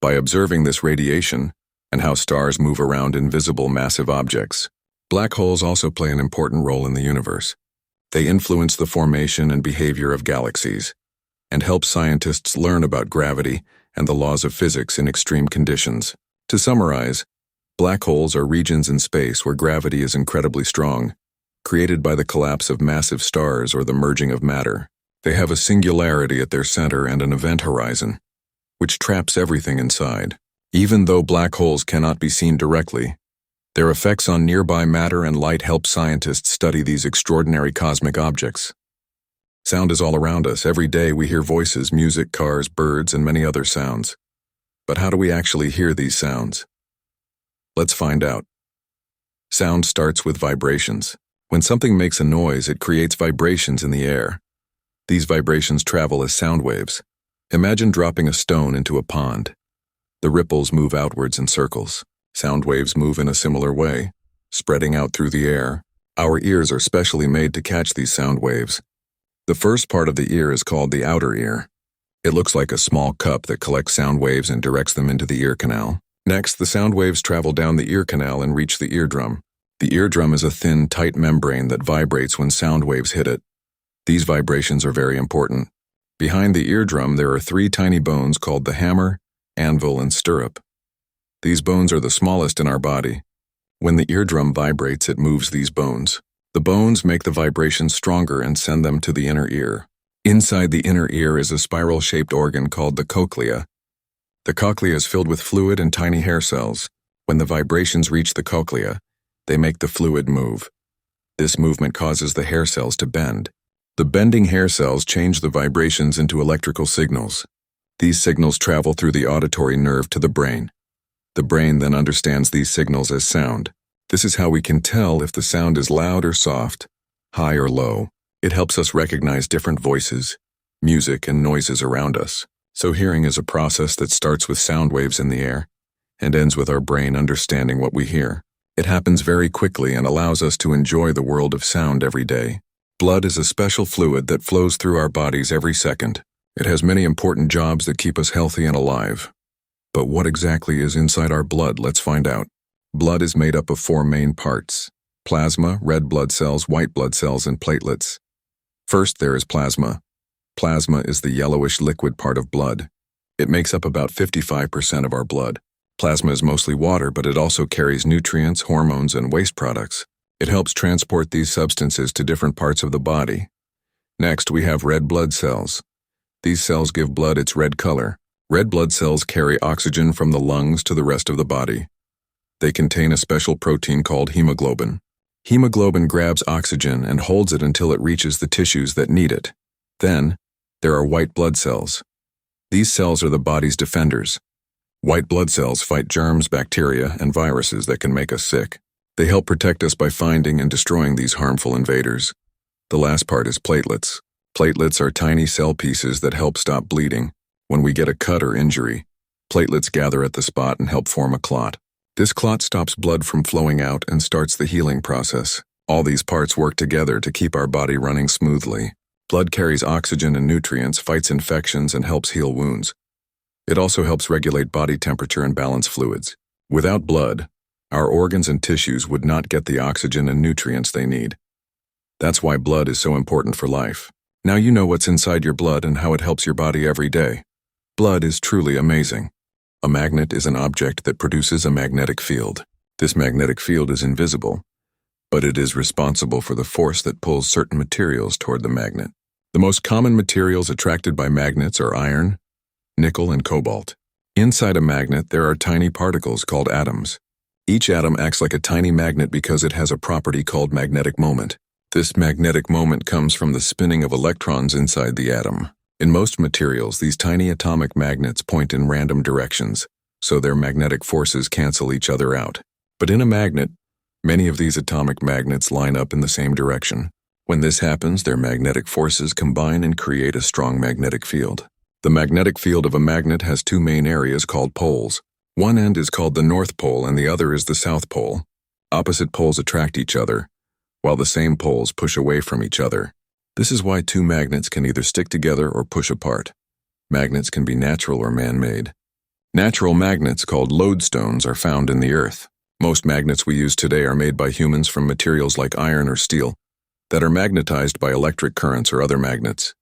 by observing this radiation and how stars move around invisible massive objects. Black holes also play an important role in the universe. They influence the formation and behavior of galaxies, and help scientists learn about gravity and the laws of physics in extreme conditions. To summarize, black holes are regions in space where gravity is incredibly strong, created by the collapse of massive stars or the merging of matter. They have a singularity at their center and an event horizon, which traps everything inside. Even though black holes cannot be seen directly, their effects on nearby matter and light help scientists study these extraordinary cosmic objects. Sound is all around us. Every day we hear voices, music, cars, birds, and many other sounds. But how do we actually hear these sounds? Let's find out. Sound starts with vibrations. When something makes a noise, it creates vibrations in the air. These vibrations travel as sound waves. Imagine dropping a stone into a pond. The ripples move outwards in circles. Sound waves move in a similar way, spreading out through the air. Our ears are specially made to catch these sound waves. The first part of the ear is called the outer ear. It looks like a small cup that collects sound waves and directs them into the ear canal. Next, the sound waves travel down the ear canal and reach the eardrum. The eardrum is a thin, tight membrane that vibrates when sound waves hit it. These vibrations are very important. Behind the eardrum, there are 3 tiny bones called the hammer, anvil, and stirrup. These bones are the smallest in our body. When the eardrum vibrates, it moves these bones. The bones make the vibrations stronger and send them to the inner ear. Inside the inner ear is a spiral-shaped organ called the cochlea. The cochlea is filled with fluid and tiny hair cells. When the vibrations reach the cochlea, they make the fluid move. This movement causes the hair cells to bend. The bending hair cells change the vibrations into electrical signals. These signals travel through the auditory nerve to the brain. The brain then understands these signals as sound. This is how we can tell if the sound is loud or soft, high or low. It helps us recognize different voices, music, and noises around us. So hearing is a process that starts with sound waves in the air and ends with our brain understanding what we hear. It happens very quickly and allows us to enjoy the world of sound every day. Blood is a special fluid that flows through our bodies every second. It has many important jobs that keep us healthy and alive. But what exactly is inside our blood? Let's find out. Blood is made up of 4 main parts: plasma, red blood cells, white blood cells, and platelets. First, there is plasma. Plasma is the yellowish liquid part of blood. It makes up about 55% of our blood. Plasma is mostly water, but it also carries nutrients, hormones, and waste products. It helps transport these substances to different parts of the body. Next, we have red blood cells. These cells give blood its red color. Red blood cells carry oxygen from the lungs to the rest of the body. They contain a special protein called hemoglobin. Hemoglobin grabs oxygen and holds it until it reaches the tissues that need it. Then, there are white blood cells. These cells are the body's defenders. White blood cells fight germs, bacteria, and viruses that can make us sick. They help protect us by finding and destroying these harmful invaders. The last part is platelets. Platelets are tiny cell pieces that help stop bleeding. When we get a cut or injury, platelets gather at the spot and help form a clot. This clot stops blood from flowing out and starts the healing process. All these parts work together to keep our body running smoothly. Blood carries oxygen and nutrients, fights infections, and helps heal wounds. It also helps regulate body temperature and balance fluids. Without blood, our organs and tissues would not get the oxygen and nutrients they need. That's why blood is so important for life. Now you know what's inside your blood and how it helps your body every day. Blood is truly amazing. A magnet is an object that produces a magnetic field. This magnetic field is invisible, but it is responsible for the force that pulls certain materials toward the magnet. The most common materials attracted by magnets are iron, nickel, and cobalt. Inside a magnet, there are tiny particles called atoms. Each atom acts like a tiny magnet because it has a property called magnetic moment. This magnetic moment comes from the spinning of electrons inside the atom. In most materials, these tiny atomic magnets point in random directions, so their magnetic forces cancel each other out. But in a magnet, many of these atomic magnets line up in the same direction. When this happens, their magnetic forces combine and create a strong magnetic field. The magnetic field of a magnet has two main areas called poles. One end is called the North Pole and the other is the South Pole. Opposite poles attract each other, while the same poles push away from each other. This is why two magnets can either stick together or push apart. Magnets can be natural or man-made. Natural magnets, called lodestones, are found in the earth. Most magnets we use today are made by humans from materials like iron or steel that are magnetized by electric currents or other magnets.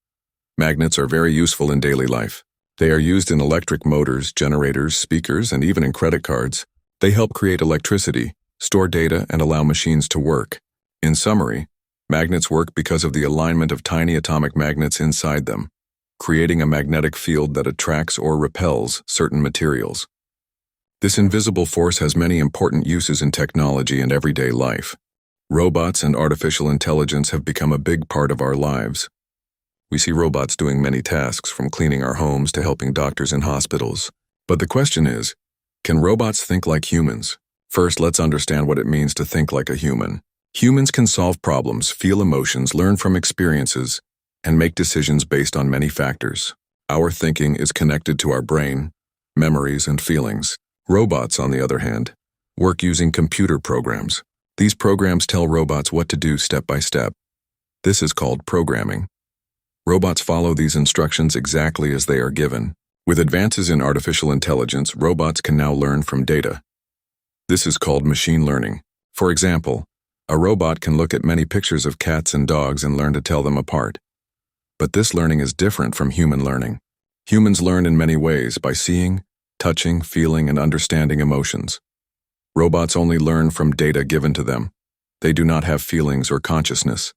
Magnets are very useful in daily life. They are used in electric motors, generators, speakers, and even in credit cards. They help create electricity, store data, and allow machines to work. In summary, magnets work because of the alignment of tiny atomic magnets inside them, creating a magnetic field that attracts or repels certain materials. This invisible force has many important uses in technology and everyday life. Robots and artificial intelligence have become a big part of our lives. We see robots doing many tasks, from cleaning our homes to helping doctors in hospitals. But the question is, can robots think like humans? First, let's understand what it means to think like a human. Humans can solve problems, feel emotions, learn from experiences, and make decisions based on many factors. Our thinking is connected to our brain, memories, and feelings. Robots, on the other hand, work using computer programs. These programs tell robots what to do step by step. This is called programming. Robots follow these instructions exactly as they are given. With advances in artificial intelligence, robots can now learn from data. This is called machine learning. For example, a robot can look at many pictures of cats and dogs and learn to tell them apart. But this learning is different from human learning. Humans learn in many ways, by seeing, touching, feeling, and understanding emotions. Robots only learn from data given to them. They do not have feelings or consciousness.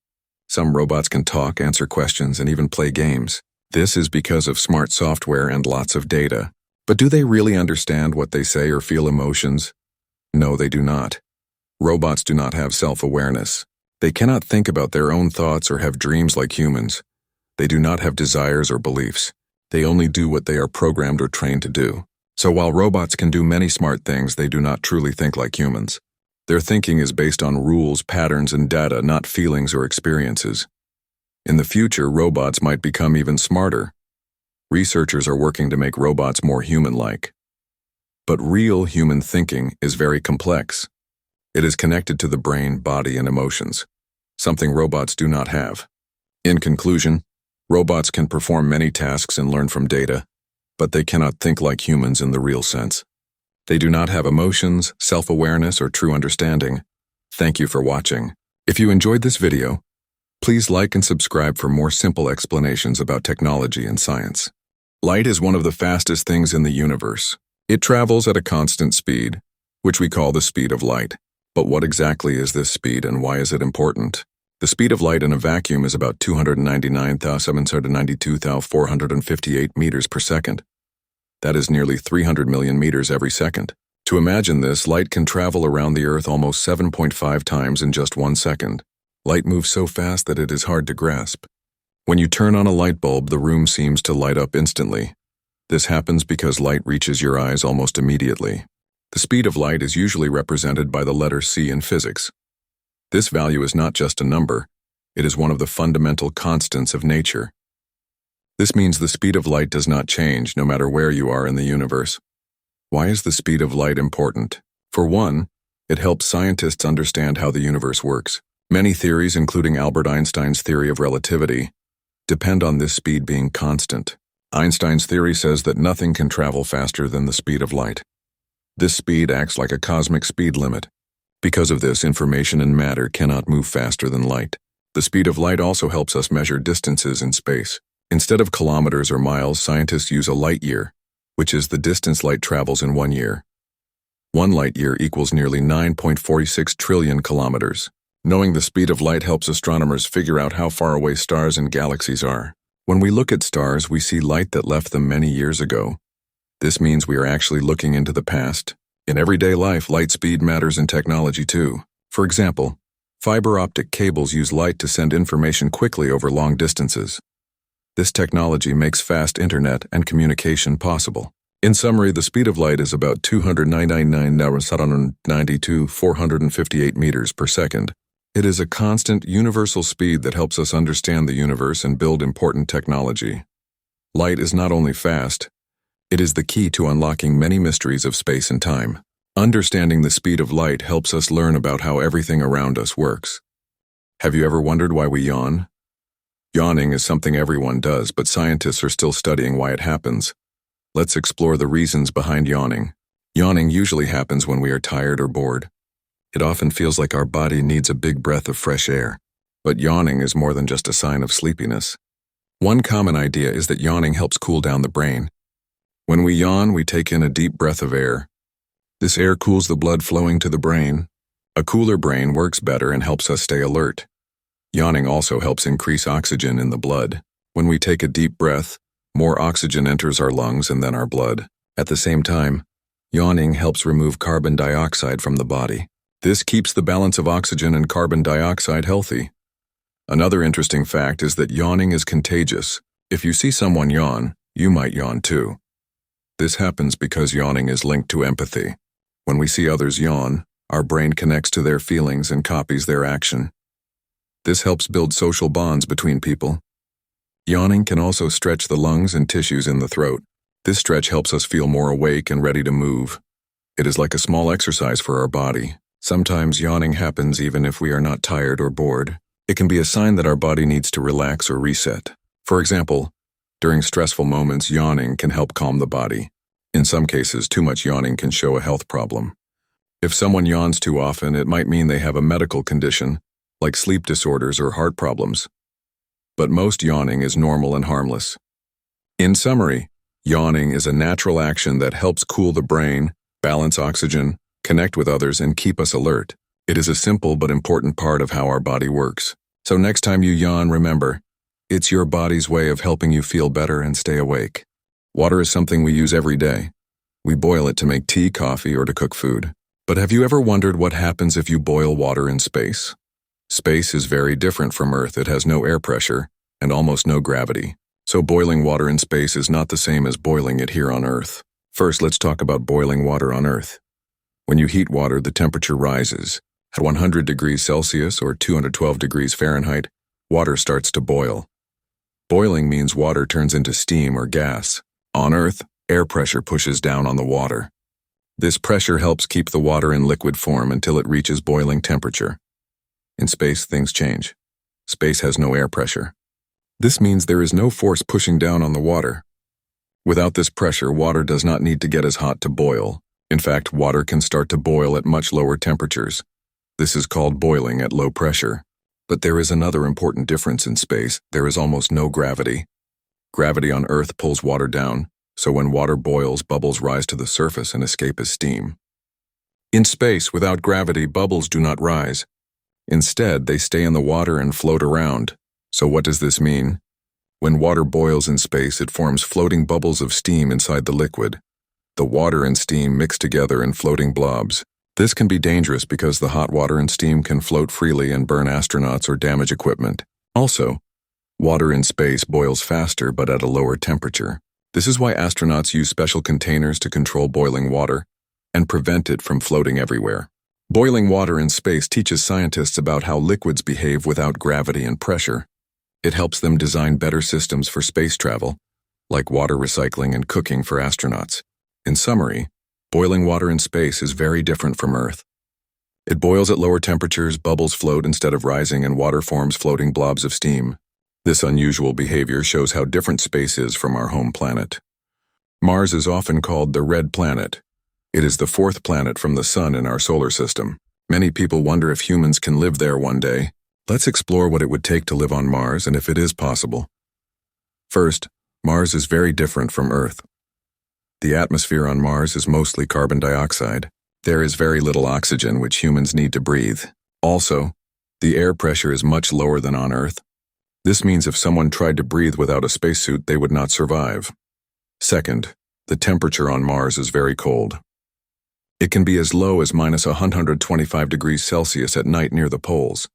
Some robots can talk, answer questions, and even play games. This is because of smart software and lots of data. But do they really understand what they say or feel emotions? No, they do not. Robots do not have self-awareness. They cannot think about their own thoughts or have dreams like humans. They do not have desires or beliefs. They only do what they are programmed or trained to do. So while robots can do many smart things, they do not truly think like humans. Their thinking is based on rules, patterns, and data, not feelings or experiences. In the future, robots might become even smarter. Researchers are working to make robots more human-like. But real human thinking is very complex. It is connected to the brain, body, and emotions, something robots do not have. In conclusion, robots can perform many tasks and learn from data, but they cannot think like humans in the real sense. They do not have emotions, self-awareness, or true understanding. Thank you for watching. If you enjoyed this video, please like and subscribe for more simple explanations about technology and science. Light is one of the fastest things in the universe. It travels at a constant speed, which we call the speed of light. But what exactly is this speed and why is it important? The speed of light in a vacuum is about 299,792,458 meters per second. That is nearly 300 million meters every second. To imagine this, light can travel around the Earth almost 7.5 times in just 1 second. Light moves so fast that it is hard to grasp. When you turn on a light bulb, the room seems to light up instantly. This happens because light reaches your eyes almost immediately. The speed of light is usually represented by the letter c in physics. This value is not just a number, it is one of the fundamental constants of nature. This means the speed of light does not change no matter where you are in the universe. Why is the speed of light important? For one, it helps scientists understand how the universe works. Many theories, including Albert Einstein's theory of relativity, depend on this speed being constant. Einstein's theory says that nothing can travel faster than the speed of light. This speed acts like a cosmic speed limit. Because of this, information and matter cannot move faster than light. The speed of light also helps us measure distances in space. Instead of kilometers or miles, scientists use a light year, which is the distance light travels in 1 year. 1 light year equals nearly 9.46 trillion kilometers. Knowing the speed of light helps astronomers figure out how far away stars and galaxies are. When we look at stars, we see light that left them many years ago. This means we are actually looking into the past. In everyday life, light speed matters in technology too. For example, fiber optic cables use light to send information quickly over long distances. This technology makes fast internet and communication possible. In summary, the speed of light is about 299,792,458 meters per second. It is a constant, universal speed that helps us understand the universe and build important technology. Light is not only fast, it is the key to unlocking many mysteries of space and time. Understanding the speed of light helps us learn about how everything around us works. Have you ever wondered why we yawn? Yawning is something everyone does, but scientists are still studying why it happens. Let's explore the reasons behind yawning. Yawning usually happens when we are tired or bored. It often feels like our body needs a big breath of fresh air. But yawning is more than just a sign of sleepiness. One common idea is that yawning helps cool down the brain. When we yawn, we take in a deep breath of air. This air cools the blood flowing to the brain. A cooler brain works better and helps us stay alert. Yawning also helps increase oxygen in the blood. When we take a deep breath, more oxygen enters our lungs and then our blood. At the same time, yawning helps remove carbon dioxide from the body. This keeps the balance of oxygen and carbon dioxide healthy. Another interesting fact is that yawning is contagious. If you see someone yawn, you might yawn too. This happens because yawning is linked to empathy. When we see others yawn, our brain connects to their feelings and copies their action. This helps build social bonds between people. Yawning can also stretch the lungs and tissues in the throat. This stretch helps us feel more awake and ready to move. It is like a small exercise for our body. Sometimes yawning happens even if we are not tired or bored. It can be a sign that our body needs to relax or reset. For example, during stressful moments, yawning can help calm the body. In some cases, too much yawning can show a health problem. If someone yawns too often, it might mean they have a medical condition, like sleep disorders or heart problems. But most yawning is normal and harmless. In summary, yawning is a natural action that helps cool the brain, balance oxygen, connect with others, and keep us alert. It is a simple but important part of how our body works. So next time you yawn, remember, it's your body's way of helping you feel better and stay awake. Water is something we use every day. We boil it to make tea, coffee, or to cook food. But have you ever wondered what happens if you boil water in space? Space is very different from Earth. It has no air pressure and almost no gravity. So boiling water in space is not the same as boiling it here on Earth. First, let's talk about boiling water on Earth. When you heat water, the temperature rises. At 100 degrees Celsius or 212 degrees Fahrenheit, water starts to boil. Boiling means water turns into steam or gas. On Earth, air pressure pushes down on the water. This pressure helps keep the water in liquid form until it reaches boiling temperature. In space, things change. Space has no air pressure. This means there is no force pushing down on the water. Without this pressure, water does not need to get as hot to boil. In fact, water can start to boil at much lower temperatures. This is called boiling at low pressure. But there is another important difference in space. There is almost no gravity. Gravity on Earth pulls water down, so when water boils, bubbles rise to the surface and escape as steam. In space, without gravity, bubbles do not rise. Instead, they stay in the water and float around. So what does this mean? When water boils in space, it forms floating bubbles of steam inside the liquid. The water and steam mix together in floating blobs. This can be dangerous because the hot water and steam can float freely and burn astronauts or damage equipment. Also, water in space boils faster but at a lower temperature. This is why astronauts use special containers to control boiling water and prevent it from floating everywhere. Boiling water in space teaches scientists about how liquids behave without gravity and pressure. It helps them design better systems for space travel, like water recycling and cooking for astronauts. In summary, boiling water in space is very different from Earth. It boils at lower temperatures, bubbles float instead of rising, and water forms floating blobs of steam. This unusual behavior shows how different space is from our home planet. Mars is often called the Red Planet. It is the fourth planet from the Sun in our solar system. Many people wonder if humans can live there one day. Let's explore what it would take to live on Mars and if it is possible. First, Mars is very different from Earth. The atmosphere on Mars is mostly carbon dioxide. There is very little oxygen, which humans need to breathe. Also, the air pressure is much lower than on Earth. This means if someone tried to breathe without a spacesuit, they would not survive. Second, the temperature on Mars is very cold. It can be as low as minus 125 degrees Celsius at night near the poles.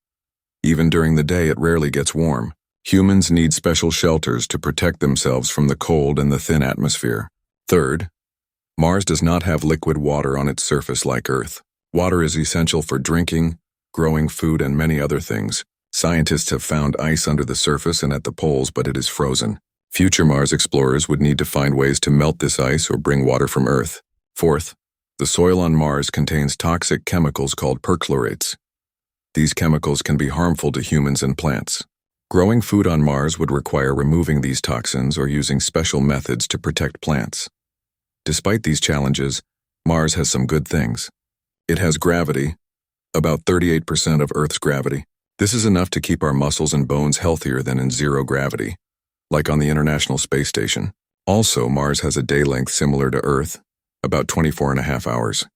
Even during the day, it rarely gets warm. Humans need special shelters to protect themselves from the cold and the thin atmosphere. Third, Mars does not have liquid water on its surface like Earth. Water is essential for drinking, growing food, and many other things. Scientists have found ice under the surface and at the poles, but it is frozen. Future Mars explorers would need to find ways to melt this ice or bring water from Earth. Fourth, the soil on Mars contains toxic chemicals called perchlorates. These chemicals can be harmful to humans and plants. Growing food on Mars would require removing these toxins or using special methods to protect plants. Despite these challenges, Mars has some good things. It has gravity, about 38% of Earth's gravity. This is enough to keep our muscles and bones healthier than in zero gravity, like on the International Space Station. Also, Mars has a day length similar to Earth, about 24.5 hours.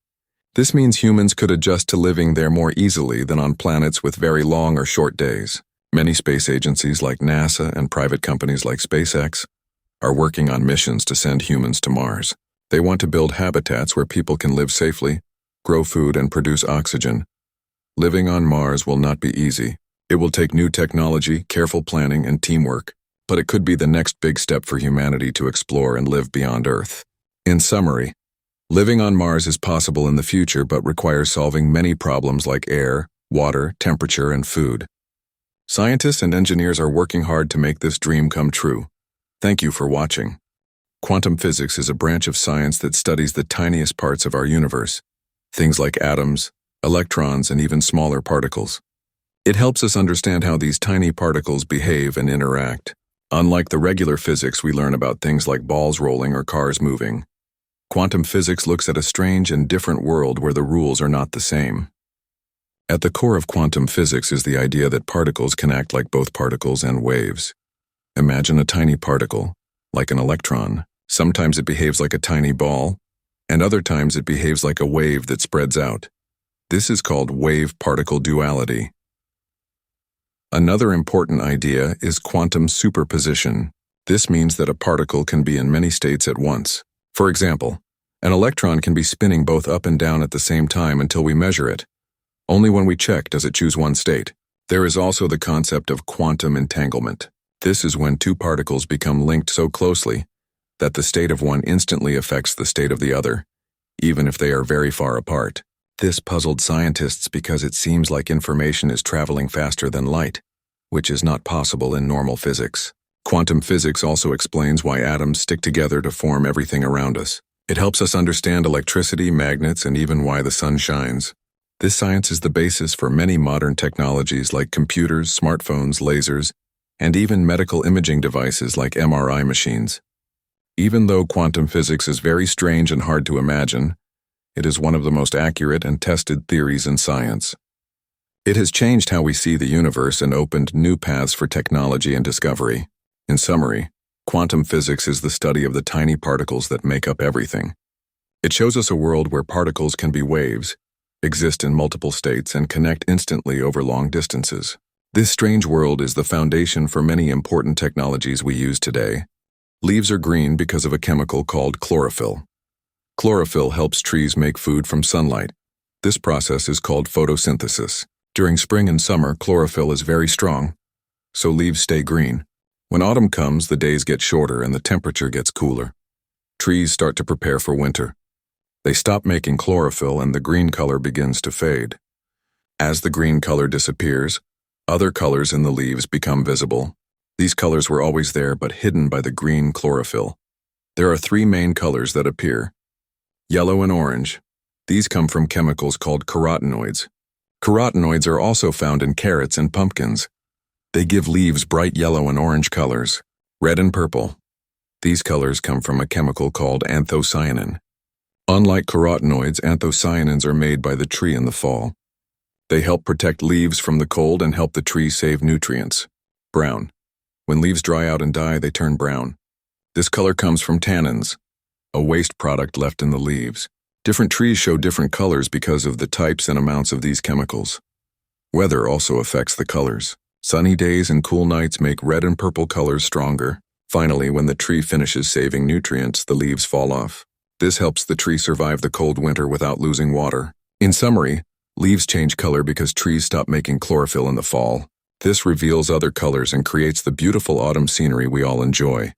This means humans could adjust to living there more easily than on planets with very long or short days. Many space agencies like NASA and private companies like SpaceX are working on missions to send humans to Mars. They want to build habitats where people can live safely, grow food, and produce oxygen. Living on Mars will not be easy. It will take new technology, careful planning, and teamwork, but it could be the next big step for humanity to explore and live beyond Earth. In summary, living on Mars is possible in the future but requires solving many problems like air, water, temperature, and food. Scientists and engineers are working hard to make this dream come true. Thank you for watching. Quantum physics is a branch of science that studies the tiniest parts of our universe, things like atoms, electrons, and even smaller particles. It helps us understand how these tiny particles behave and interact. Unlike the regular physics we learn about things like balls rolling or cars moving, quantum physics looks at a strange and different world where the rules are not the same. At the core of quantum physics is the idea that particles can act like both particles and waves. Imagine a tiny particle, like an electron. Sometimes it behaves like a tiny ball, and other times it behaves like a wave that spreads out. This is called wave-particle duality. Another important idea is quantum superposition. This means that a particle can be in many states at once. For example, an electron can be spinning both up and down at the same time until we measure it. Only when we check does it choose one state. There is also the concept of quantum entanglement. This is when two particles become linked so closely that the state of one instantly affects the state of the other, even if they are very far apart. This puzzled scientists because it seems like information is traveling faster than light, which is not possible in normal physics. Quantum physics also explains why atoms stick together to form everything around us. It helps us understand electricity, magnets, and even why the sun shines. This science is the basis for many modern technologies like computers, smartphones, lasers, and even medical imaging devices like MRI machines. Even though quantum physics is very strange and hard to imagine, it is one of the most accurate and tested theories in science. It has changed how we see the universe and opened new paths for technology and discovery. In summary, quantum physics is the study of the tiny particles that make up everything. It shows us a world where particles can be waves, exist in multiple states, and connect instantly over long distances. This strange world is the foundation for many important technologies we use today. Leaves are green because of a chemical called chlorophyll. Chlorophyll helps trees make food from sunlight. This process is called photosynthesis. During spring and summer, chlorophyll is very strong, so leaves stay green. When autumn comes, the days get shorter and the temperature gets cooler. Trees start to prepare for winter. They stop making chlorophyll and the green color begins to fade. As the green color disappears, other colors in the leaves become visible. These colors were always there but hidden by the green chlorophyll. There are three main colors that appear: yellow and orange. These come from chemicals called carotenoids. Carotenoids are also found in carrots and pumpkins. They give leaves bright yellow and orange colors, red and purple. These colors come from a chemical called anthocyanin. Unlike carotenoids, anthocyanins are made by the tree in the fall. They help protect leaves from the cold and help the tree save nutrients. Brown. When leaves dry out and die, they turn brown. This color comes from tannins, a waste product left in the leaves. Different trees show different colors because of the types and amounts of these chemicals. Weather also affects the colors. Sunny days and cool nights make red and purple colors stronger. Finally, when the tree finishes saving nutrients, the leaves fall off. This helps the tree survive the cold winter without losing water. In summary, leaves change color because trees stop making chlorophyll in the fall. This reveals other colors and creates the beautiful autumn scenery we all enjoy.